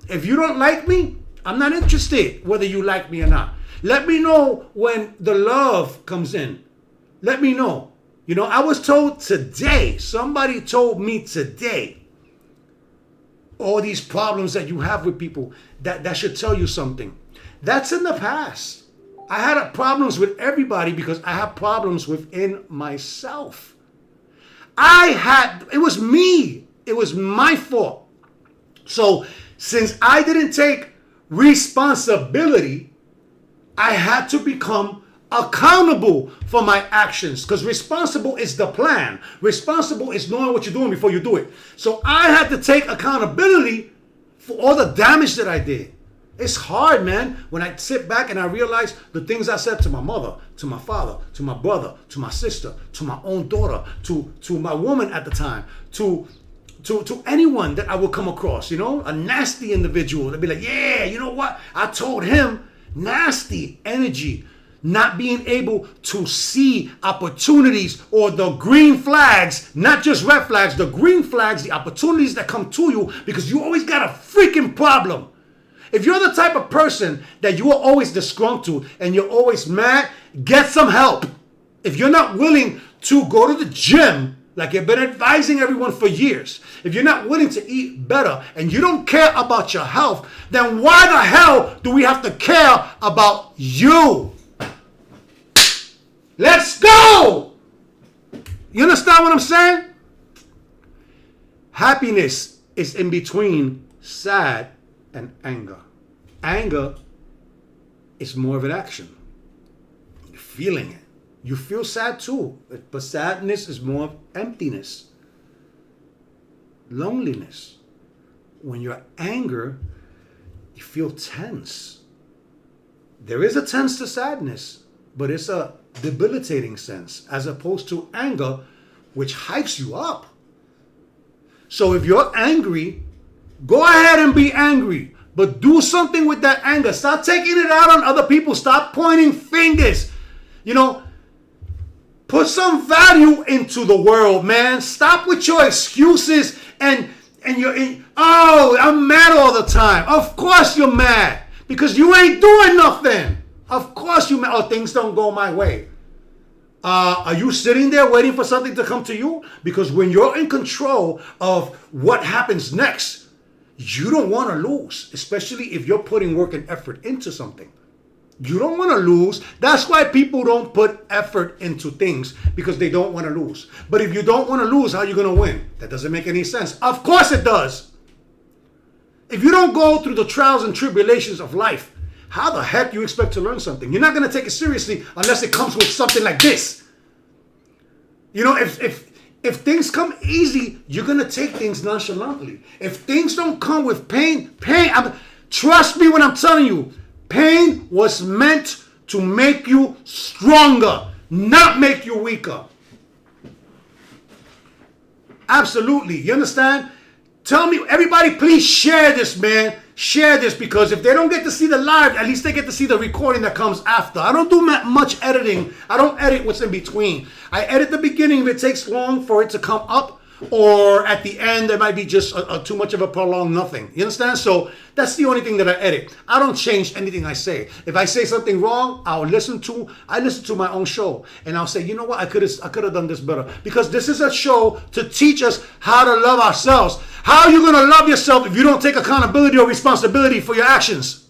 If you don't like me, I'm not interested whether you like me or not. Let me know when the love comes in. Let me know. You know, I was told today, somebody told me today, all these problems that you have with people, that should tell you something. That's in the past. I had problems with everybody because I have problems within myself. It was me. It was my fault. So since I didn't take responsibility, I had to become accountable for my actions, because responsible is the plan. Responsible is knowing what you're doing before you do it. So I had to take accountability for all the damage that I did. It's hard, man, when I sit back and I realize the things I said to my mother, to my father, to my brother, to my sister, to my own daughter, to my woman at the time, to anyone that I would come across, you know, a nasty individual. They'd be like, yeah, you know what? I told him. Nasty energy. Not being able to see opportunities or the green flags, not just red flags, the green flags, the opportunities that come to you, because you always got a freaking problem. If you're the type of person that you are always disgruntled and you're always mad, get some help. If you're not willing to go to the gym, like you've been advising everyone for years, if you're not willing to eat better and you don't care about your health, then why the hell do we have to care about you? Let's go! You understand what I'm saying? Happiness is in between sad and anger. Anger is more of an action. You're feeling it. You feel sad too, but sadness is more of emptiness, loneliness. When you're angry, you feel tense. There is a tense to sadness, but it's a debilitating sense, as opposed to anger, which hypes you up. So if you're angry, go ahead and be angry, but do something with that anger. Stop taking it out on other people. Stop pointing fingers. You know, put some value into the world, man. Stop with your excuses and oh, I'm mad all the time. Of course you're mad, because you ain't doing nothing. Of course you mad. Oh, things don't go my way. Are you sitting there waiting for something to come to you? Because when you're in control of what happens next, you don't want to lose, especially if you're putting work and effort into something. You don't want to lose. That's why people don't put effort into things, because they don't want to lose. But if you don't want to lose, how are you going to win? That doesn't make any sense. Of course it does. If you don't go through the trials and tribulations of life, how the heck you expect to learn something? You're not going to take it seriously unless it comes with something like this. You know, if things come easy, you're going to take things nonchalantly. If things don't come with pain, trust me when I'm telling you, pain was meant to make you stronger, not make you weaker. Absolutely. You understand? Tell me, everybody, please share this, man. Share this, because if they don't get to see the live, at least they get to see the recording that comes after. I don't do much editing. I don't edit what's in between. I edit the beginning if it takes long for it to come up, or at the end there might be just too much of a prolonged nothing. You understand? So that's the only thing that I edit. I don't change anything I say. If I say something wrong, I listen to my own show, and I'll say, you know what, I could have done this better, because this is a show to teach us how to love ourselves. How are you going to love yourself if you don't take accountability or responsibility for your actions?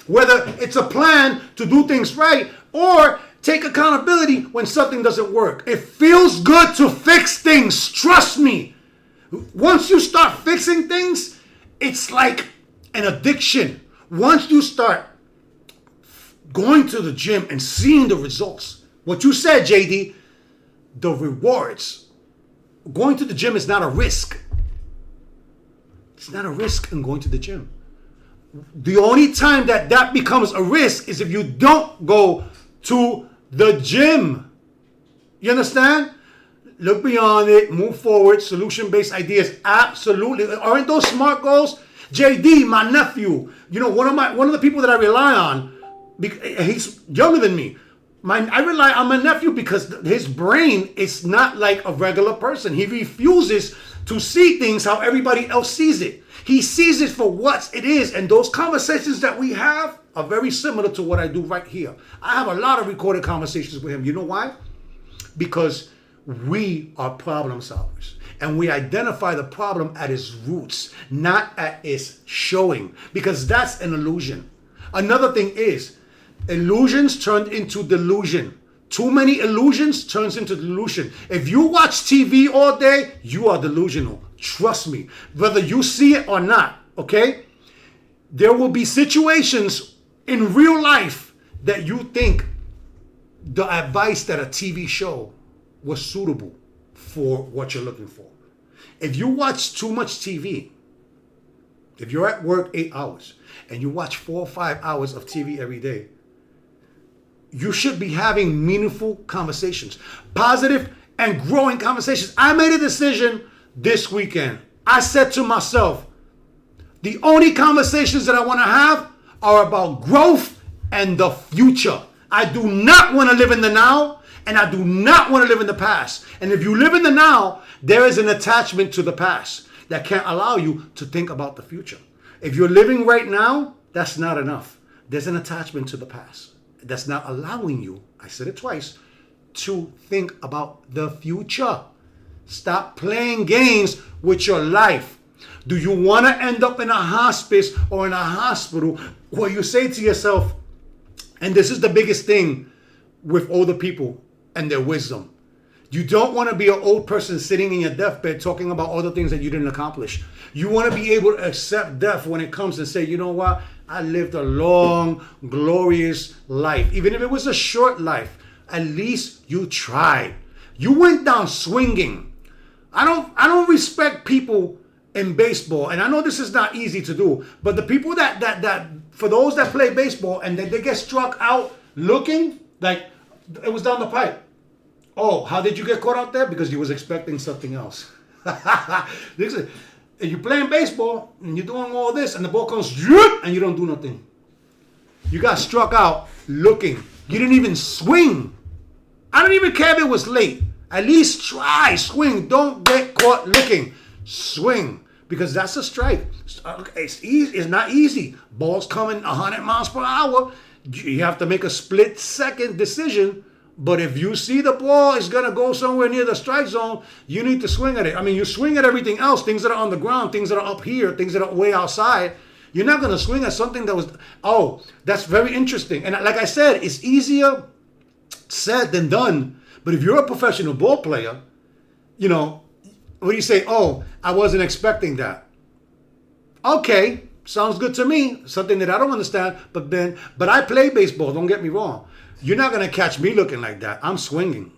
Whether it's a plan to do things right, or take accountability when something doesn't work. It feels good to fix things. Trust me. Once you start fixing things, it's like an addiction. Once you start going to the gym and seeing the results, what you said, JD, the rewards. Going to the gym is not a risk. It's not a risk in going to the gym. The only time that becomes a risk is if you don't go to the gym. You understand? Look beyond it, move forward, solution-based ideas. Absolutely. Aren't those SMART goals? JD, my nephew, one of the people that I rely on, he's younger than me. I rely on my nephew because his brain is not like a regular person. He refuses to see things how everybody else sees it. He sees it for what it is. And those conversations that we have are very similar to what I do right here. I have a lot of recorded conversations with him. You know why? Because we are problem solvers. And we identify the problem at its roots, not at its showing. Because that's an illusion. Another thing is, illusions turned into delusion. Too many illusions turns into delusion. If you watch TV all day, you are delusional. Trust me. Whether you see it or not, okay? There will be situations in real life that you think the advice that a TV show was suitable for what you're looking for. If you watch too much TV, if you're at work 8 hours and you watch 4 or 5 hours of TV every day, you should be having meaningful conversations, positive and growing conversations. I made a decision this weekend. I said to myself, the only conversations that I want to have are about growth and the future. I do not want to live in the now, and I do not want to live in the past. And if you live in the now, there is an attachment to the past that can't allow you to think about the future. If you're living right now, that's not enough. There's an attachment to the past that's not allowing you, I said it twice, to think about the future. Stop playing games with your life. Do you want to end up in a hospice or in a hospital where you say to yourself, and this is the biggest thing with older people and their wisdom, you don't want to be an old person sitting in your deathbed talking about all the things that you didn't accomplish. You want to be able to accept death when it comes and say, you know what? I lived a long, glorious life. Even if it was a short life, at least you tried. You went down swinging. I don't respect people in baseball, and I know this is not easy to do, but the people that for those that play baseball and they get struck out looking like it was down the pipe. Oh, how did you get caught out there? Because you was expecting something else. Listen, if you're playing baseball and you're doing all this and the ball comes and you don't do nothing. You got struck out looking. You didn't even swing. I don't even care if it was late. At least try, swing. Don't get caught looking. Swing. Because that's a strike. It's easy. It's not easy. Ball's coming 100 miles per hour. You have to make a split-second decision. But if you see the ball is going to go somewhere near the strike zone, you need to swing at it. I mean, you swing at everything else, things that are on the ground, things that are up here, things that are way outside. You're not going to swing at something that was, oh, that's very interesting. And like I said, it's easier said than done. But if you're a professional ball player, you know, what do you say? Oh, I wasn't expecting that. Okay, sounds good to me. Something that I don't understand. But I play baseball, don't get me wrong. You're not going to catch me looking like that. I'm swinging.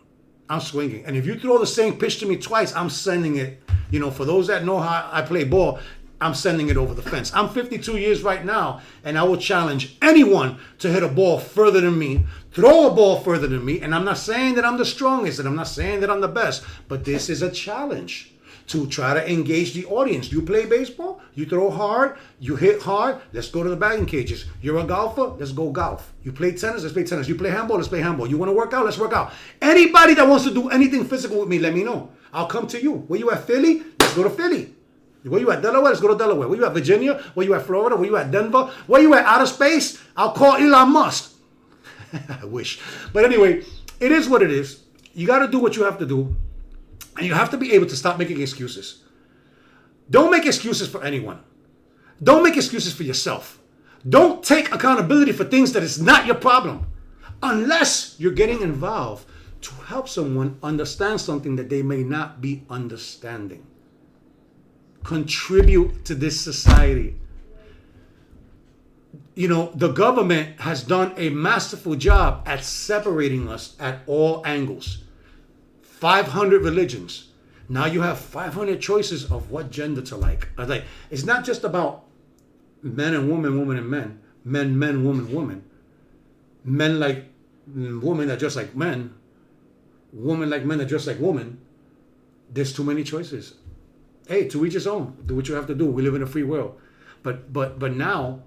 And if you throw the same pitch to me twice, I'm sending it. You know, for those that know how I play ball, I'm sending it over the fence. I'm 52 years right now, and I will challenge anyone to hit a ball further than me, throw a ball further than me. And I'm not saying that I'm the strongest, and I'm not saying that I'm the best, but this is a challenge to try to engage the audience. You play baseball, you throw hard, you hit hard, let's go to the batting cages. You're a golfer, let's go golf. You play tennis, let's play tennis. You play handball, let's play handball. You want to work out, let's work out. Anybody that wants to do anything physical with me, let me know. I'll come to you. Where you at, Philly? Let's go to Philly. Where you at, Delaware? Let's go to Delaware. Where you at, Virginia? Where you at, Florida? Where you at, Denver? Where you at, outer space? I'll call Elon Musk. I wish. But anyway, it is what it is. You got to do what you have to do. And you have to be able to stop making excuses. Don't make excuses for anyone. Don't make excuses for yourself. Don't take accountability for things that is not your problem. Unless you're getting involved to help someone understand something that they may not be understanding. Contribute to this society. You know, the government has done a masterful job at separating us at all angles. 500 religions. Now you have 500 choices of what gender to like. It's not just about men and women, women and men, men, woman, woman, men like women are just like men, women like men are just like women. There's too many choices. Hey, to each his own. Do what you have to do. We live in a free world. But now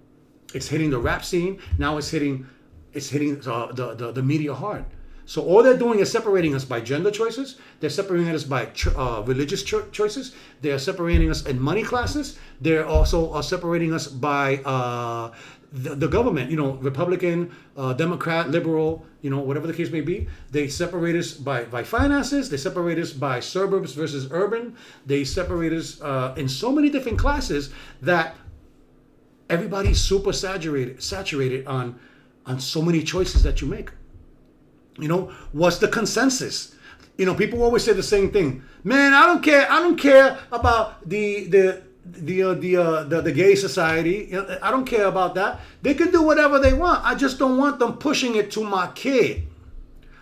it's hitting the rap scene. Now it's hitting the media hard. So all they're doing is separating us by gender choices. They're separating us by religious choices. They're separating us in money classes. They're also separating us by the government. Republican, Democrat, liberal. Whatever the case may be. They separate us by finances. They separate us by suburbs versus urban. They separate us in so many different classes that everybody's super saturated on so many choices that you make. What's the consensus? People always say the same thing. Man, I don't care about the gay society. I don't care about that. They can do whatever they want. I just don't want them pushing it to my kid.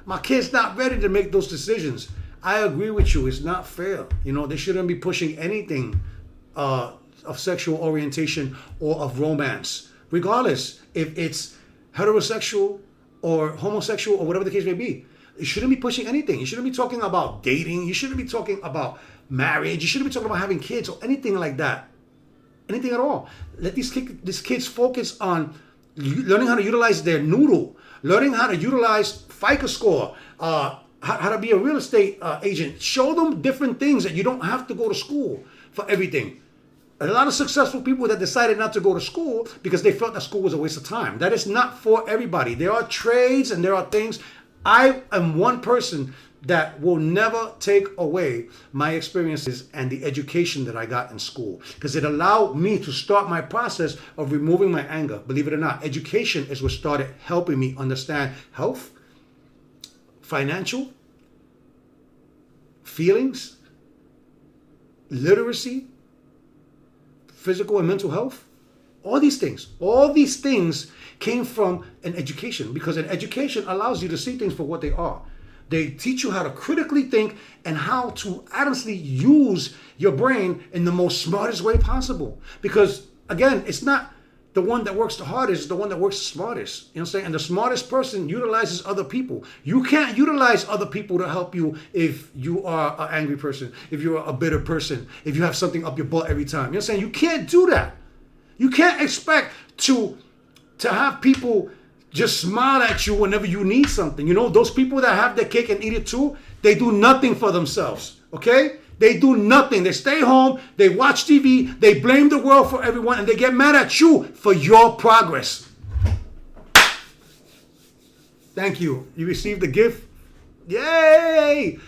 My kid's not ready to make those decisions. I agree with you. It's not fair. They shouldn't be pushing anything of sexual orientation or of romance, regardless if it's heterosexual or homosexual or whatever the case may be. You shouldn't be pushing anything. You shouldn't be talking about dating. You shouldn't be talking about marriage. You shouldn't be talking about having kids or anything like that. Anything at all. Let these kids focus on learning how to utilize their noodle, learning how to utilize FICO score, how to be a real estate agent. Show them different things that you don't have to go to school for everything. A lot of successful people that decided not to go to school because they felt that school was a waste of time. That is not for everybody. There are trades and there are things. I am one person that will never take away my experiences and the education that I got in school, because it allowed me to start my process of removing my anger. Believe it or not, education is what started helping me understand health, financial, feelings, literacy, physical and mental health. All these things came from an education, because an education allows you to see things for what they are. They teach you how to critically think and how to honestly use your brain in the most smartest way possible. Because again, it's not the one that works the hardest, it's the one that works the smartest. You know what I'm saying? And the smartest person utilizes other people. You can't utilize other people to help you if you are an angry person, if you're a bitter person, if you have something up your butt every time. You know what I'm saying? You can't do that. You can't expect to have people just smile at you whenever you need something. Those people that have their cake and eat it too, they do nothing for themselves, okay? They do nothing. They stay home, they watch TV, they blame the world for everyone, and they get mad at you for your progress. Thank you. You received the gift? Yay!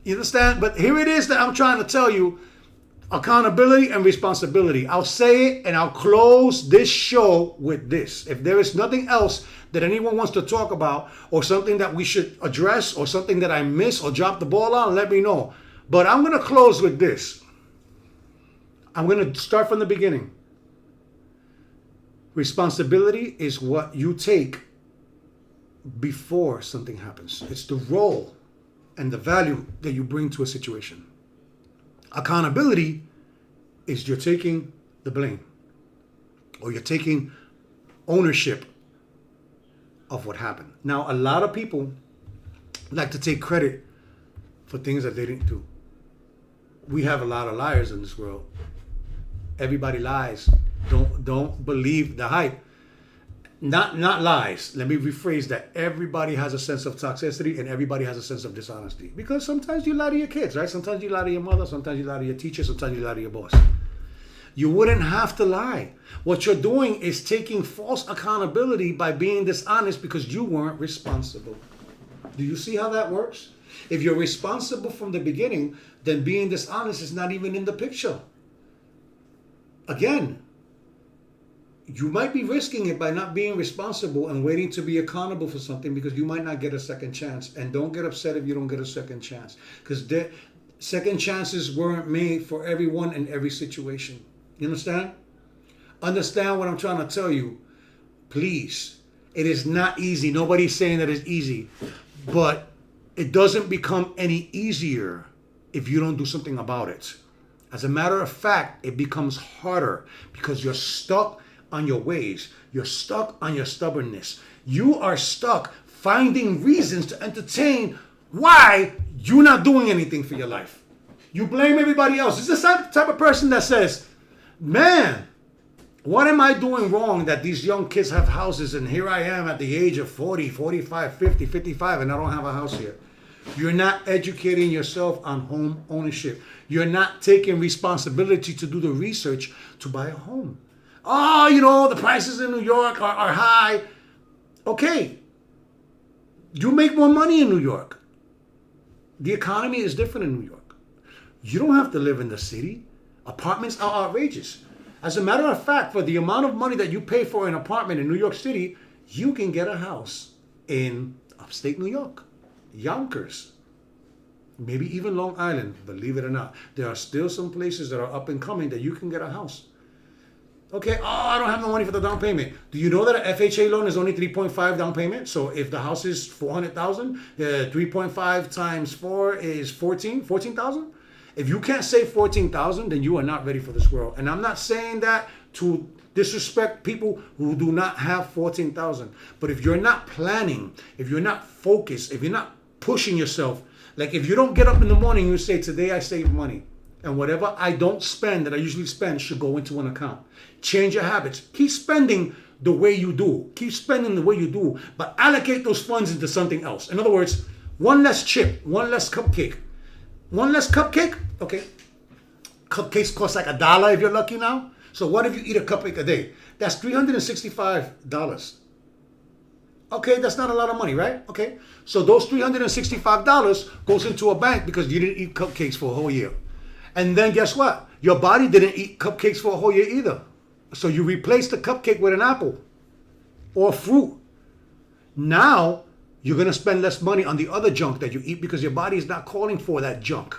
You understand? But here it is that I'm trying to tell you. Accountability and responsibility. I'll say it and I'll close this show with this. If there is nothing else that anyone wants to talk about, or something that we should address, or something that I miss or drop the ball on, let me know. But I'm going to close with this. I'm going to start from the beginning. Responsibility is what you take before something happens. It's the role and the value that you bring to a situation. Accountability is you're taking the blame, or you're taking ownership of what happened. Now, a lot of people like to take credit for things that they didn't do. We have a lot of liars in this world. Everybody lies. Don't believe the hype. Not lies. Let me rephrase that. Everybody has a sense of toxicity and everybody has a sense of dishonesty. Because sometimes you lie to your kids, right? Sometimes you lie to your mother, sometimes you lie to your teacher, sometimes you lie to your boss. You wouldn't have to lie. What you're doing is taking false accountability by being dishonest because you weren't responsible. Do you see how that works? If you're responsible from the beginning, then being dishonest is not even in the picture. Again, you might be risking it by not being responsible and waiting to be accountable for something, because you might not get a second chance. And don't get upset if you don't get a second chance, because second chances weren't made for everyone in every situation. You understand? Understand what I'm trying to tell you. Please. It is not easy. Nobody's saying that it's easy. But it doesn't become any easier if you don't do something about it. As a matter of fact, it becomes harder because you're stuck on your ways. You're stuck on your stubbornness. You are stuck finding reasons to entertain why you're not doing anything for your life. You blame everybody else. It's the type of person that says, man, what am I doing wrong that these young kids have houses and here I am at the age of 40, 45, 50, 55 and I don't have a house here? You're not educating yourself on home ownership. You're not taking responsibility to do the research to buy a home. Oh, the prices in New York are high. Okay. You make more money in New York. The economy is different in New York. You don't have to live in the city. Apartments are outrageous. As a matter of fact, for the amount of money that you pay for an apartment in New York City, you can get a house in upstate New York, Yonkers, maybe even Long Island, believe it or not. There are still some places that are up and coming that you can get a house. Okay, I don't have no money for the down payment. Do you know that an FHA loan is only 3.5 down payment? So if the house is $400,000, 3.5 times 4 is 14,000? If you can't save 14,000, then you are not ready for this world. And I'm not saying that to disrespect people who do not have 14,000. But if you're not planning, if you're not focused, if you're not pushing yourself, like if you don't get up in the morning and you say, today I save money, and whatever I don't spend that I usually spend should go into an account. Change your habits. Keep spending the way you do. Keep spending the way you do, but allocate those funds into something else. In other words, one less chip, one less cupcake. One less cupcake? Okay. Cupcakes cost like $1 if you're lucky now. So what if you eat a cupcake a day? That's $365. Okay, that's not a lot of money, right? Okay. So those $365 goes into a bank because you didn't eat cupcakes for a whole year. And then guess what? Your body didn't eat cupcakes for a whole year either. So you replace the cupcake with an apple or fruit. Now you're going to spend less money on the other junk that you eat because your body is not calling for that junk.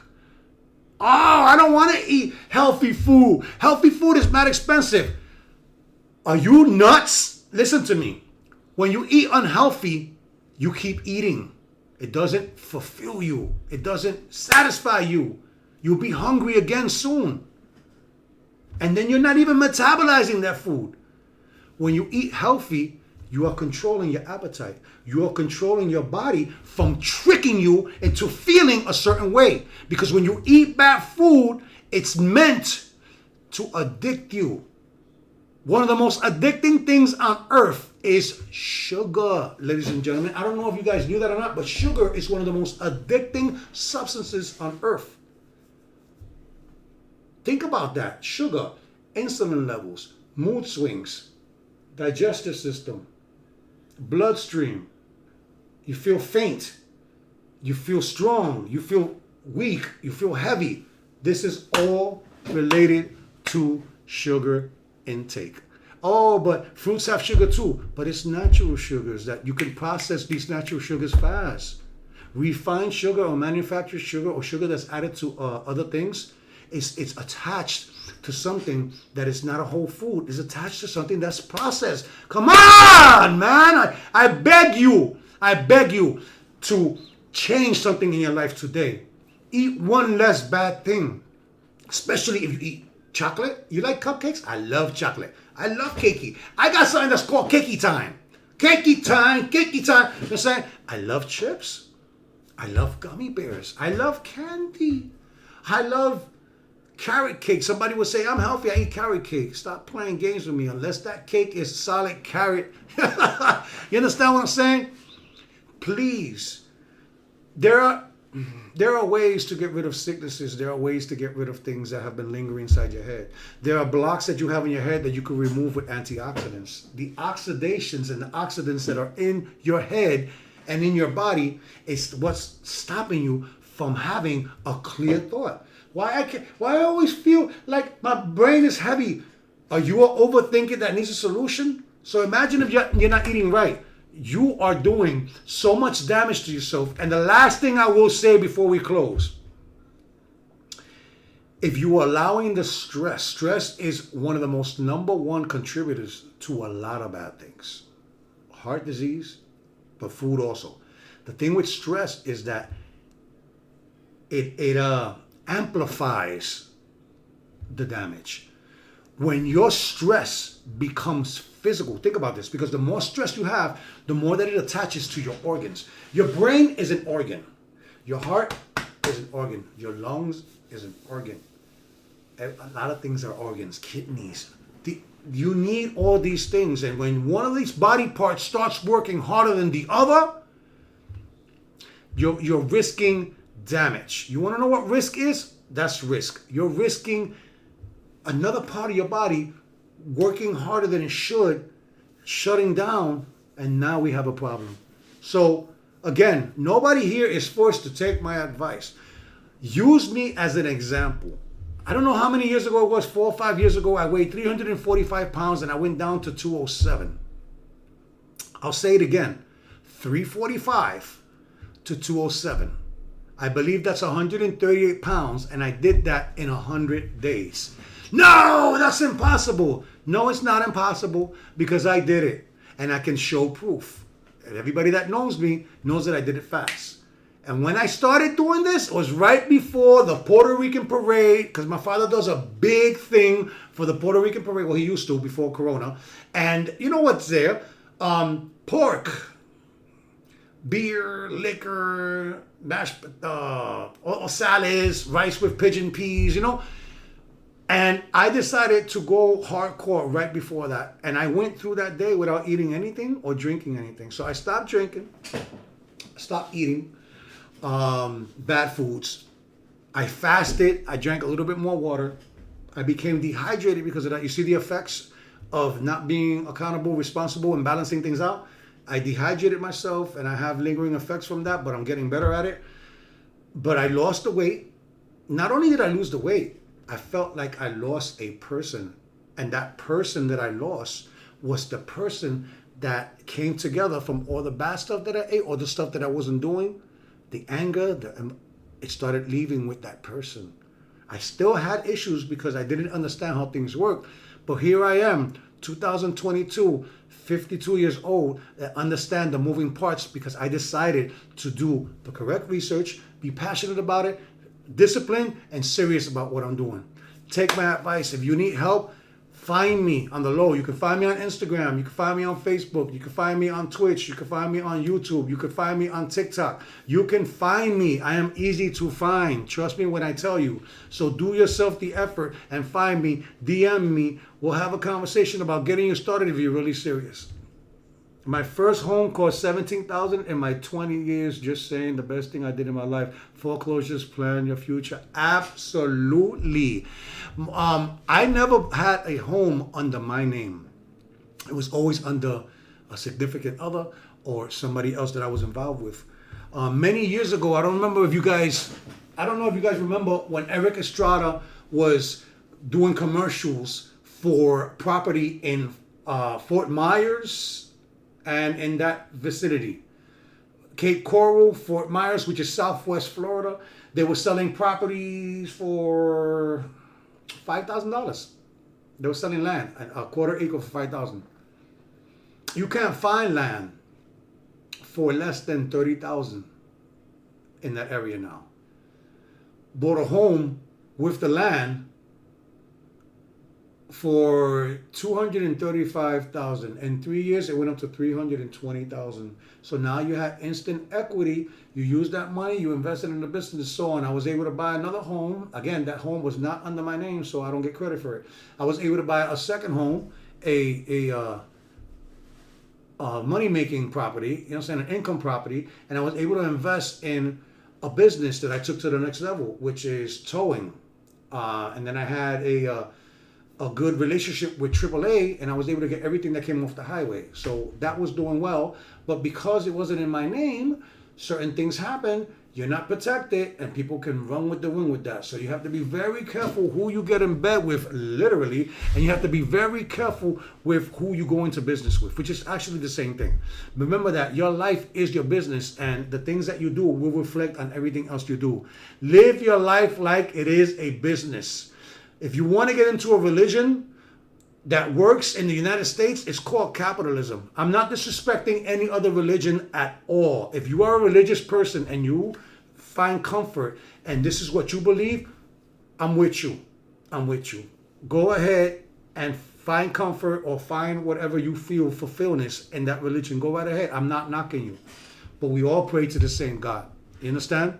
Oh, I don't want to eat healthy food. Healthy food is not expensive. Are you nuts? Listen to me. When you eat unhealthy, you keep eating. It doesn't fulfill you. It doesn't satisfy you. You'll be hungry again soon. And then you're not even metabolizing that food. When you eat healthy, you are controlling your appetite. You are controlling your body from tricking you into feeling a certain way. Because when you eat bad food, it's meant to addict you. One of the most addicting things on earth is sugar, ladies and gentlemen. I don't know if you guys knew that or not, but sugar is one of the most addicting substances on earth. Think about that. Sugar, insulin levels, mood swings, digestive system, bloodstream. You feel faint. You feel strong. You feel weak. You feel heavy. This is all related to sugar intake. Oh, but fruits have sugar too. But it's natural sugars that you can process these natural sugars fast. Refined sugar or manufactured sugar or sugar that's added to other things, it's attached to something that is not a whole food. It's attached to something that's processed. Come on, man. I beg you to change something in your life today. Eat one less bad thing, especially if you eat chocolate. You like cupcakes? I love chocolate. I love cakey. I got something that's called cakey time. Cakey time, cakey time. You know what I'm saying? I love chips. I love gummy bears. I love candy. I love carrot cake. Somebody would say, I'm healthy, I eat carrot cake. Stop playing games with me unless that cake is solid carrot. You understand what I'm saying? Please. There are ways to get rid of sicknesses. There are ways to get rid of things that have been lingering inside your head. There are blocks that you have in your head that you can remove with antioxidants. The oxidations and the oxidants that are in your head and in your body is what's stopping you from having a clear thought. Why I always feel like my brain is heavy. Are you an overthinker that needs a solution? So imagine if you're not eating right. You are doing so much damage to yourself. And the last thing I will say before we close, if you are allowing the stress is one of the most number one contributors to a lot of bad things. Heart disease, but food also. The thing with stress is that it amplifies the damage. When your stress becomes physical, think about this, because the more stress you have, the more that it attaches to your organs. Your brain is an organ. Your heart is an organ. Your lungs is an organ. A lot of things are organs, kidneys. You need all these things. And when one of these body parts starts working harder than the other, you're risking damage. You want to know what risk is? That's risk. You're risking another part of your body working harder than it should, shutting down, and now we have a problem. So again, nobody here is forced to take my advice. Use me as an example. I don't know how many years ago it was, 4 or 5 years ago, I weighed 345 pounds and I went down to 207. I'll say it again, 345 to 207. I believe that's 138 pounds, and I did that in 100 days. No, that's impossible. No, it's not impossible, because I did it and I can show proof. And everybody that knows me knows that I did it fast. And when I started doing this, it was right before the Puerto Rican parade, because my father does a big thing for the Puerto Rican parade. Well, he used to before Corona. And you know what's there? Pork, beer, liquor, mashed salads, rice with pigeon peas, you know. And I decided to go hardcore right before that. And I went through that day without eating anything or drinking anything. So I stopped drinking, stopped eating bad foods. I fasted. I drank a little bit more water. I became dehydrated because of that. You see the effects of not being accountable, responsible, and balancing things out? I dehydrated myself, and I have lingering effects from that, but I'm getting better at it. But I lost the weight. Not only did I lose the weight, I felt like I lost a person. And that person that I lost was the person that came together from all the bad stuff that I ate, or the stuff that I wasn't doing. The anger, it started leaving with that person. I still had issues because I didn't understand how things work. But here I am, 2022, 52 years old, that understand the moving parts, because I decided to do the correct research, be passionate about it, disciplined, and serious about what I'm doing. Take my advice. If you need help, find me on the low. You can find me on Instagram. You can find me on Facebook. You can find me on Twitch. You can find me on YouTube. You can find me on TikTok. You can find me. I am easy to find. Trust me when I tell you. So do yourself the effort and find me. DM me. We'll have a conversation about getting you started if you're really serious. My first home cost $17,000 in my 20 years. Just saying, the best thing I did in my life. Foreclosures, plan your future. Absolutely. I never had a home under my name. It was always under a significant other or somebody else that I was involved with. Many years ago, I don't know if you guys remember when Eric Estrada was doing commercials for property in Fort Myers and in that vicinity. Cape Coral, Fort Myers, which is Southwest Florida. They were selling properties for $5,000. They were selling land, a quarter acre for $5,000. You can't find land for less than $30,000 in that area now. Bought a home with the land for $235,000. In 3 years, it went up to $320,000. So now you have instant equity. You use that money, you invested in the business, so on. I was able to buy another home. Again, that home was not under my name, so I don't get credit for it. I was able to buy a second home, a money-making property, you know what I'm saying, an income property, and I was able to invest in a business that I took to the next level, which is towing. And then I had a good relationship with AAA, and I was able to get everything that came off the highway. So that was doing well. But because it wasn't in my name, certain things happen. You're not protected, and people can run with the wind with that. So you have to be very careful who you get in bed with, literally, and you have to be very careful with who you go into business with, which is actually the same thing. Remember that your life is your business, and the things that you do will reflect on everything else you do. Live your life like it is a business. If you want to get into a religion that works in the United States, it's called capitalism. I'm not disrespecting any other religion at all. If you are a religious person and you find comfort and this is what you believe, I'm with you. I'm with you. Go ahead, and find comfort or find whatever you feel fulfillment in that religion. Go right ahead. I'm not knocking you. But we all pray to the same God. You understand?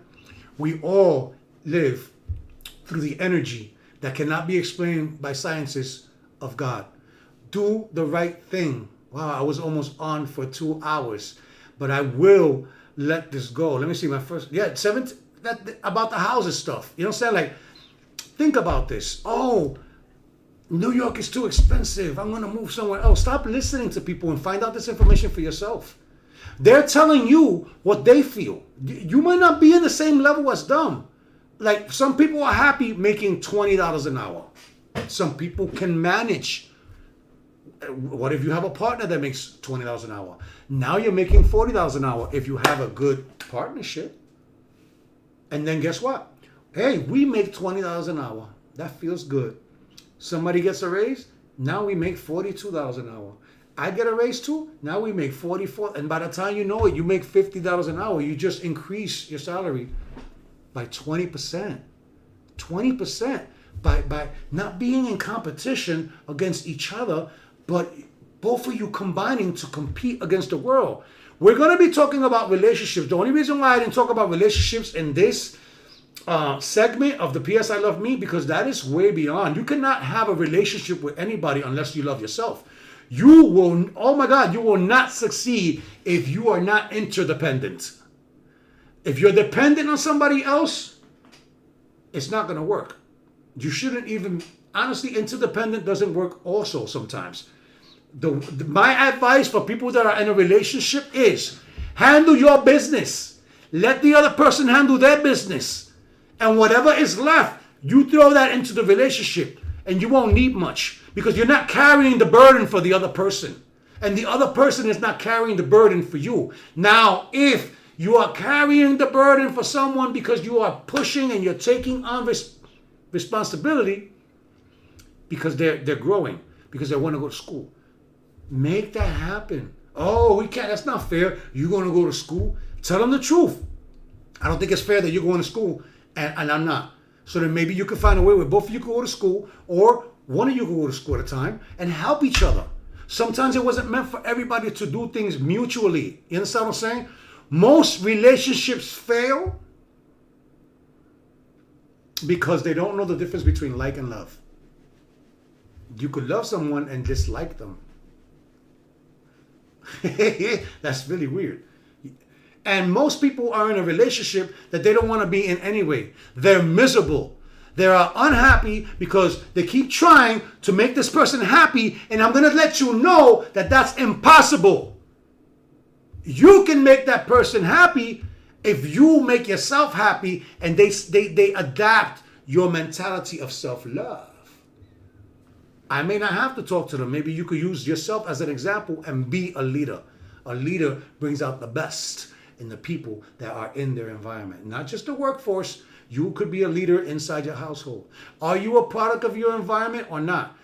We all live through the energy that cannot be explained by sciences of God. Do the right thing. Wow, I was almost on for 2 hours, but I will let this go. Let me see my first. Yeah, about the houses stuff. You know what I'm saying? Like, think about this. Oh, New York is too expensive. I'm going to move somewhere else. Stop listening to people and find out this information for yourself. They're telling you what they feel. You might not be in the same level as them. Like, some people are happy making $20 an hour. Some people can manage. What if you have a partner that makes $20 an hour? Now you're making $40 an hour if you have a good partnership. And then guess what? Hey, we make $20 an hour. That feels good. Somebody gets a raise. Now we make $42 an hour. I get a raise too. Now we make $44. And by the time you know it, you make $50 an hour. You just increase your salary by 20%. 20% by not being in competition against each other, but both of you combining to compete against the world. We're going to be talking about relationships. The only reason why I didn't talk about relationships in this segment of the PS I Love Me, because that is way beyond. You cannot have a relationship with anybody unless you love yourself. You will, oh my God, you will not succeed if you are not interdependent. If you're dependent on somebody else, it's not going to work. You shouldn't even, honestly, interdependent doesn't work also sometimes. My advice for people that are in a relationship is handle your business. Let the other person handle their business. And whatever is left, you throw that into the relationship and you won't need much because you're not carrying the burden for the other person. And the other person is not carrying the burden for you. Now, if you are carrying the burden for someone because you are pushing and you're taking on responsibility because they're growing, because they want to go to school, make that happen. Oh, we can't. That's not fair. You're going to go to school? Tell them the truth. I don't think it's fair that you're going to school and I'm not. So then maybe you can find a way where both of you can go to school or one of you can go to school at a time and help each other. Sometimes it wasn't meant for everybody to do things mutually. You understand what I'm saying? Most relationships fail because they don't know the difference between like and love. You could love someone and dislike them. That's really weird. And most people are in a relationship that they don't want to be in anyway. They're miserable. They are unhappy because they keep trying to make this person happy. And I'm going to let you know that that's impossible. You can make that person happy if you make yourself happy and they adapt your mentality of self-love. I may not have to talk to them. Maybe you could use yourself as an example and be a leader. A leader brings out the best in the people that are in their environment. Not just the workforce. You could be a leader inside your household. Are you a product of your environment or not?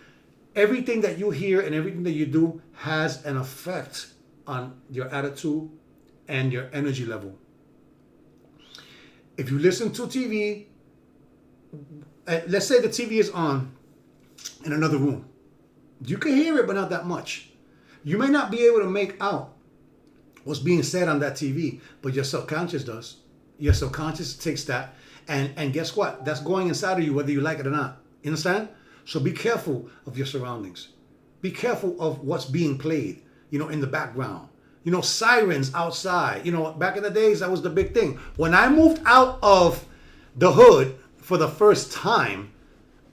Everything that you hear and everything that you do has an effect on your attitude and your energy level. If you listen to TV, let's say the TV is on in another room. You can hear it, but not that much. You may not be able to make out what's being said on that TV, but your subconscious does. Your subconscious takes that, and guess what? That's going inside of you, whether you like it or not. You understand? So be careful of your surroundings. Be careful of what's being played, in the background. Sirens outside. Back in the days, that was the big thing. When I moved out of the hood for the first time,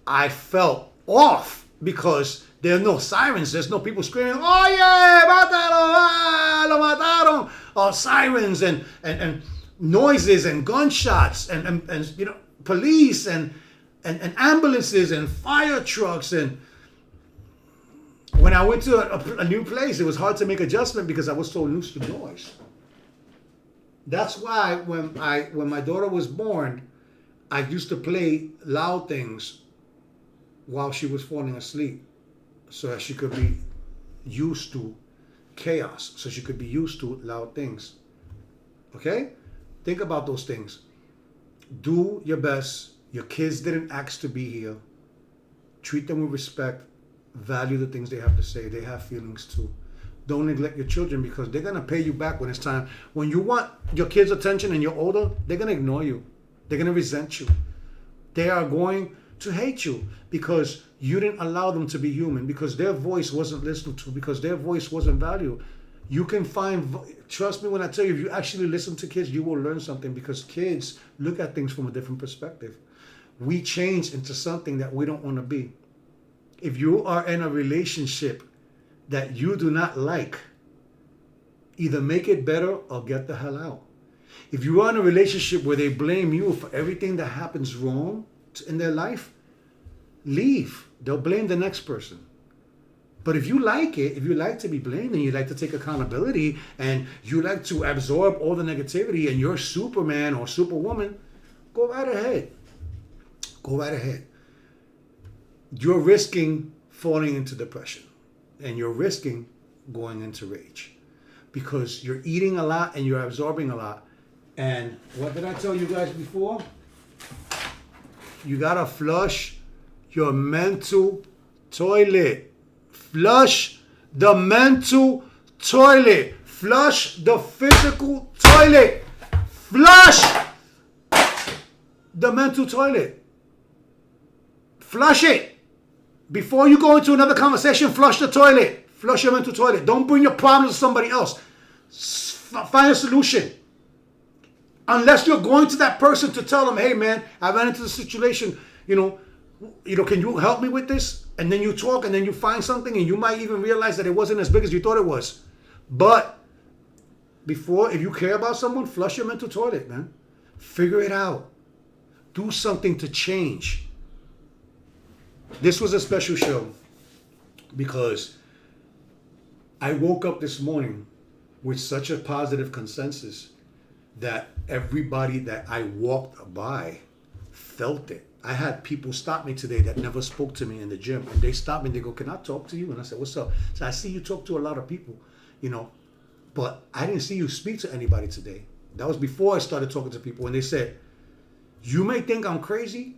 I felt off because there are no sirens. There's no people screaming, "Oh yeah, mátalo, lo mataron!" Or sirens and noises and gunshots and police and ambulances and fire trucks. And when I went to a new place, it was hard to make adjustment because I was so used to noise. That's why when my daughter was born, I used to play loud things while she was falling asleep so that she could be used to chaos, so she could be used to loud things. Okay? Think about those things. Do your best. Your kids didn't ask to be here. Treat them with respect Value the things they have to say. They have feelings too. Don't neglect your children because they're going to pay you back when it's time. When you want your kids' attention and you're older, they're going to ignore you. They're going to resent you. They are going to hate you because you didn't allow them to be human, because their voice wasn't listened to, because their voice wasn't valued. You can find, trust me when I tell you, if you actually listen to kids, you will learn something, because kids look at things from a different perspective. We change into something that we don't want to be. If you are in a relationship that you do not like, either make it better or get the hell out. If you are in a relationship where they blame you for everything that happens wrong in their life, leave. They'll blame the next person. But if you like it, if you like to be blamed and you like to take accountability and you like to absorb all the negativity and you're Superman or Superwoman, go right ahead. Go right ahead. You're risking falling into depression and you're risking going into rage because you're eating a lot and you're absorbing a lot. And what did I tell you guys before? You gotta flush your mental toilet. Flush the mental toilet. Flush the physical toilet. Flush the mental toilet. Flush it. Before you go into another conversation, flush the toilet. Flush your mental toilet. Don't bring your problems to somebody else. Find a solution. Unless you're going to that person to tell them, hey man, I ran into the situation, can you help me with this? And then you talk and then you find something and you might even realize that it wasn't as big as you thought it was. But if you care about someone, flush your mental toilet, man. Figure it out. Do something to change. This was a special show because I woke up this morning with such a positive consensus that everybody that I walked by felt it. I had people stop me today that never spoke to me in the gym, and they stopped me and they go, can I talk to you? And I said, what's up? So I see you talk to a lot of people, but I didn't see you speak to anybody today. That was before I started talking to people, and they said, you may think I'm crazy,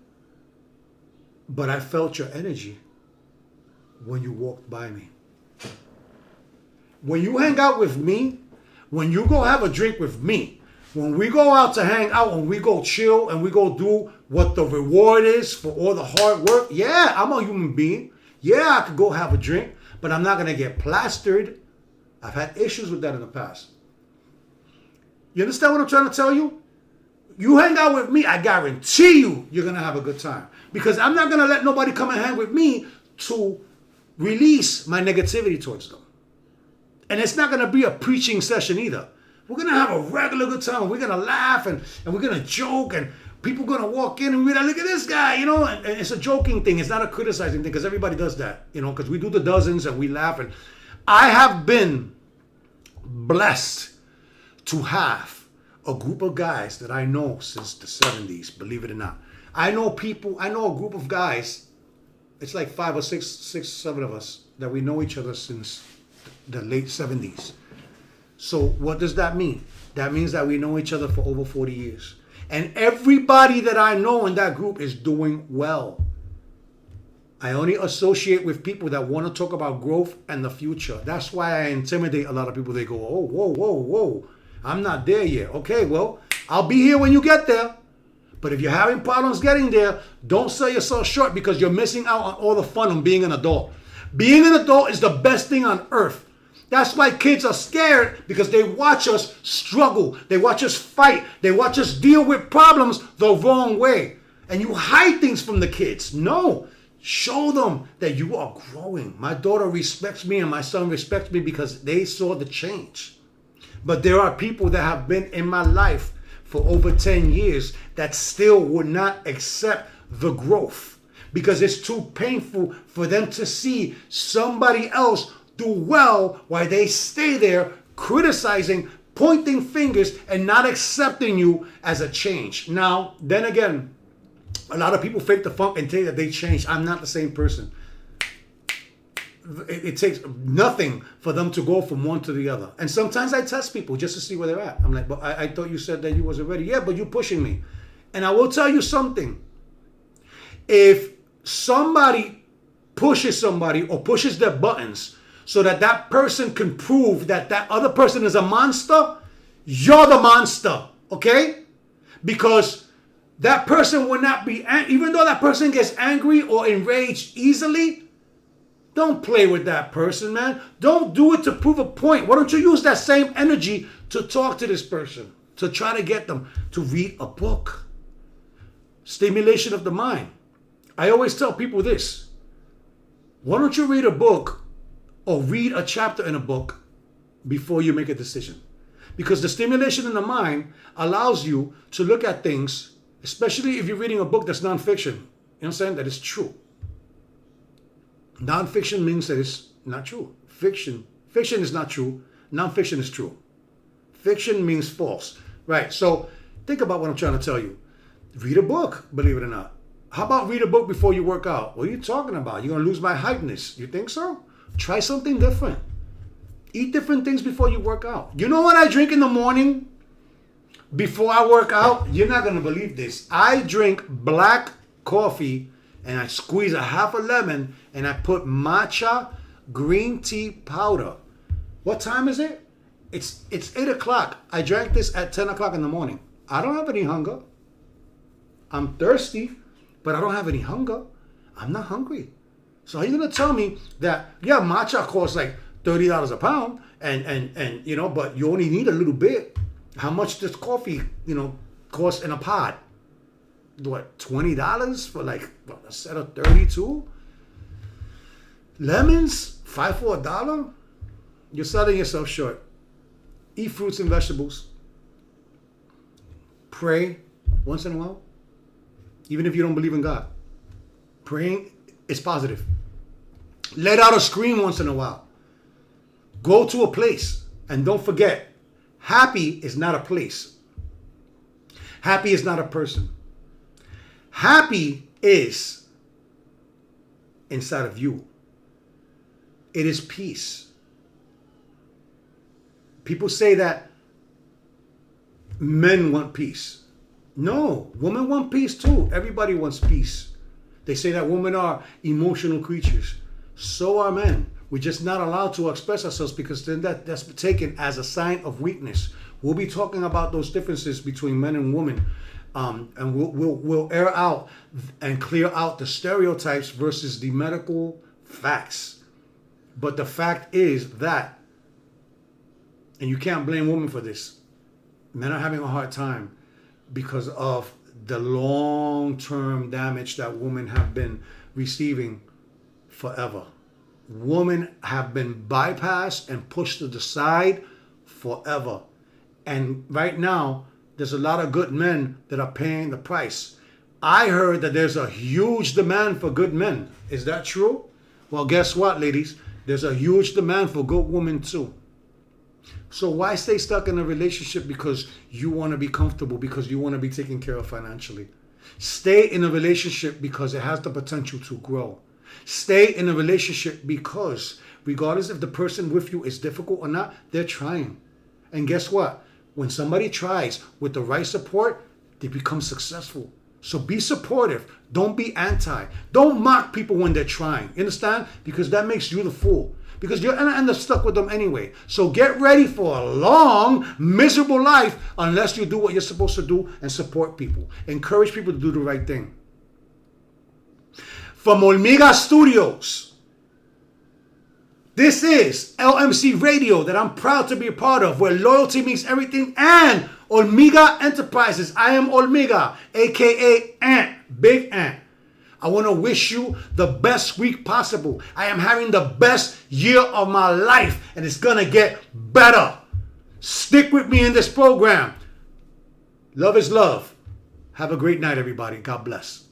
but I felt your energy when you walked by me. When you hang out with me, when you go have a drink with me, when we go out to hang out, when we go chill and we go do what the reward is for all the hard work, yeah, I'm a human being. Yeah, I could go have a drink, but I'm not going to get plastered. I've had issues with that in the past. You understand what I'm trying to tell you? You hang out with me, I guarantee you're going to have a good time. Because I'm not going to let nobody come and hang with me to release my negativity towards them. And it's not going to be a preaching session either. We're going to have a regular good time. We're going to laugh and we're going to joke and people are going to walk in and we're like, look at this guy, and it's a joking thing. It's not a criticizing thing because everybody does that, because we do the dozens and we laugh. And I have been blessed to have a group of guys that I know since the 70s, believe it or not. I know a group of guys, it's like 5 or 6, 7 of us that we know each other since the late 70s. So what does that mean? That means that we know each other for over 40 years. And everybody that I know in that group is doing well. I only associate with people that want to talk about growth and the future. That's why I intimidate a lot of people. They go, oh, whoa. I'm not there yet. Okay, well, I'll be here when you get there. But if you're having problems getting there, don't sell yourself short because you're missing out on all the fun of being an adult. Being an adult is the best thing on earth. That's why kids are scared, because they watch us struggle. They watch us fight. They watch us deal with problems the wrong way. And you hide things from the kids. No. Show them that you are growing. My daughter respects me and my son respects me because they saw the change. But there are people that have been in my life for over 10 years that still would not accept the growth because it's too painful for them to see somebody else do well while they stay there criticizing, pointing fingers, and not accepting you as a change. Now, then again, a lot of people fake the funk and tell you that they changed. I'm not the same person. It takes nothing for them to go from one to the other. And sometimes I test people just to see where they're at. I'm like, but I thought you said that you wasn't ready. Yeah, but you're pushing me. And I will tell you something. If somebody pushes somebody or pushes their buttons so that that person can prove that that other person is a monster, you're the monster, okay? Because that person will not be, even though that person gets angry or enraged easily, don't play with that person, man. Don't do it to prove a point. Why don't you use that same energy to talk to this person, to try to get them to read a book? Stimulation of the mind. I always tell people this. Why don't you read a book or read a chapter in a book before you make a decision? Because the stimulation in the mind allows you to look at things, especially if you're reading a book that's nonfiction. You know what I'm saying? That is true. Nonfiction means that it's not true. Fiction is not true. Nonfiction is true. Fiction means false. Right. So think about what I'm trying to tell you. Read a book, believe it or not. How about read a book before you work out? What are you talking about? You're going to lose my hypeness. You think so? Try something different. Eat different things before you work out. You know what I drink in the morning before I work out? You're not going to believe this. I drink black coffee and I squeeze a half a lemon and I put matcha green tea powder. What time is it? It's 8 o'clock. I drank this at 10 o'clock in the morning. I don't have any hunger. I'm thirsty, but I don't have any hunger. I'm not hungry. So are you going to tell me that, yeah, matcha costs like $30 a pound and you know, but you only need a little bit. How much does coffee, you know, cost in a pod? What, $20 for like a set of 32? Lemons, 5 for $1? You're selling yourself short. Eat fruits and vegetables. Pray once in a while. Even if you don't believe in God. Praying is positive. Let out a scream once in a while. Go to a place. And don't forget, happy is not a place. Happy is not a person. Happy is inside of you. It is peace. People say that men want peace. No, women want peace too. Everybody wants peace. They say that women are emotional creatures. So are men. We're just not allowed to express ourselves because then that's taken as a sign of weakness. We'll be talking about those differences between men and women. And we'll air out and clear out the stereotypes versus the medical facts. But the fact is that, and you can't blame women for this, men are having a hard time because of the long-term damage that women have been receiving forever. Women have been bypassed and pushed to the side forever. And right now, there's a lot of good men that are paying the price. I heard that there's a huge demand for good men. Is that true? Well, guess what, ladies? There's a huge demand for good women too. So why stay stuck in a relationship because you want to be comfortable, because you want to be taken care of financially? Stay in a relationship because it has the potential to grow. Stay in a relationship because regardless if the person with you is difficult or not, they're trying. And guess what? When somebody tries with the right support, they become successful. So be supportive. Don't be anti. Don't mock people when they're trying. You understand? Because that makes you the fool. Because you're going to end up stuck with them anyway. So get ready for a long, miserable life unless you do what you're supposed to do and support people. Encourage people to do the right thing. From Olmiga Studios, this is LMC Radio that I'm proud to be a part of, where loyalty means everything, and Olmiga Enterprises. I am Olmiga, aka Ant, Big Ant. I want to wish you the best week possible. I am having the best year of my life, and it's going to get better. Stick with me in this program. Love is love. Have a great night, everybody. God bless.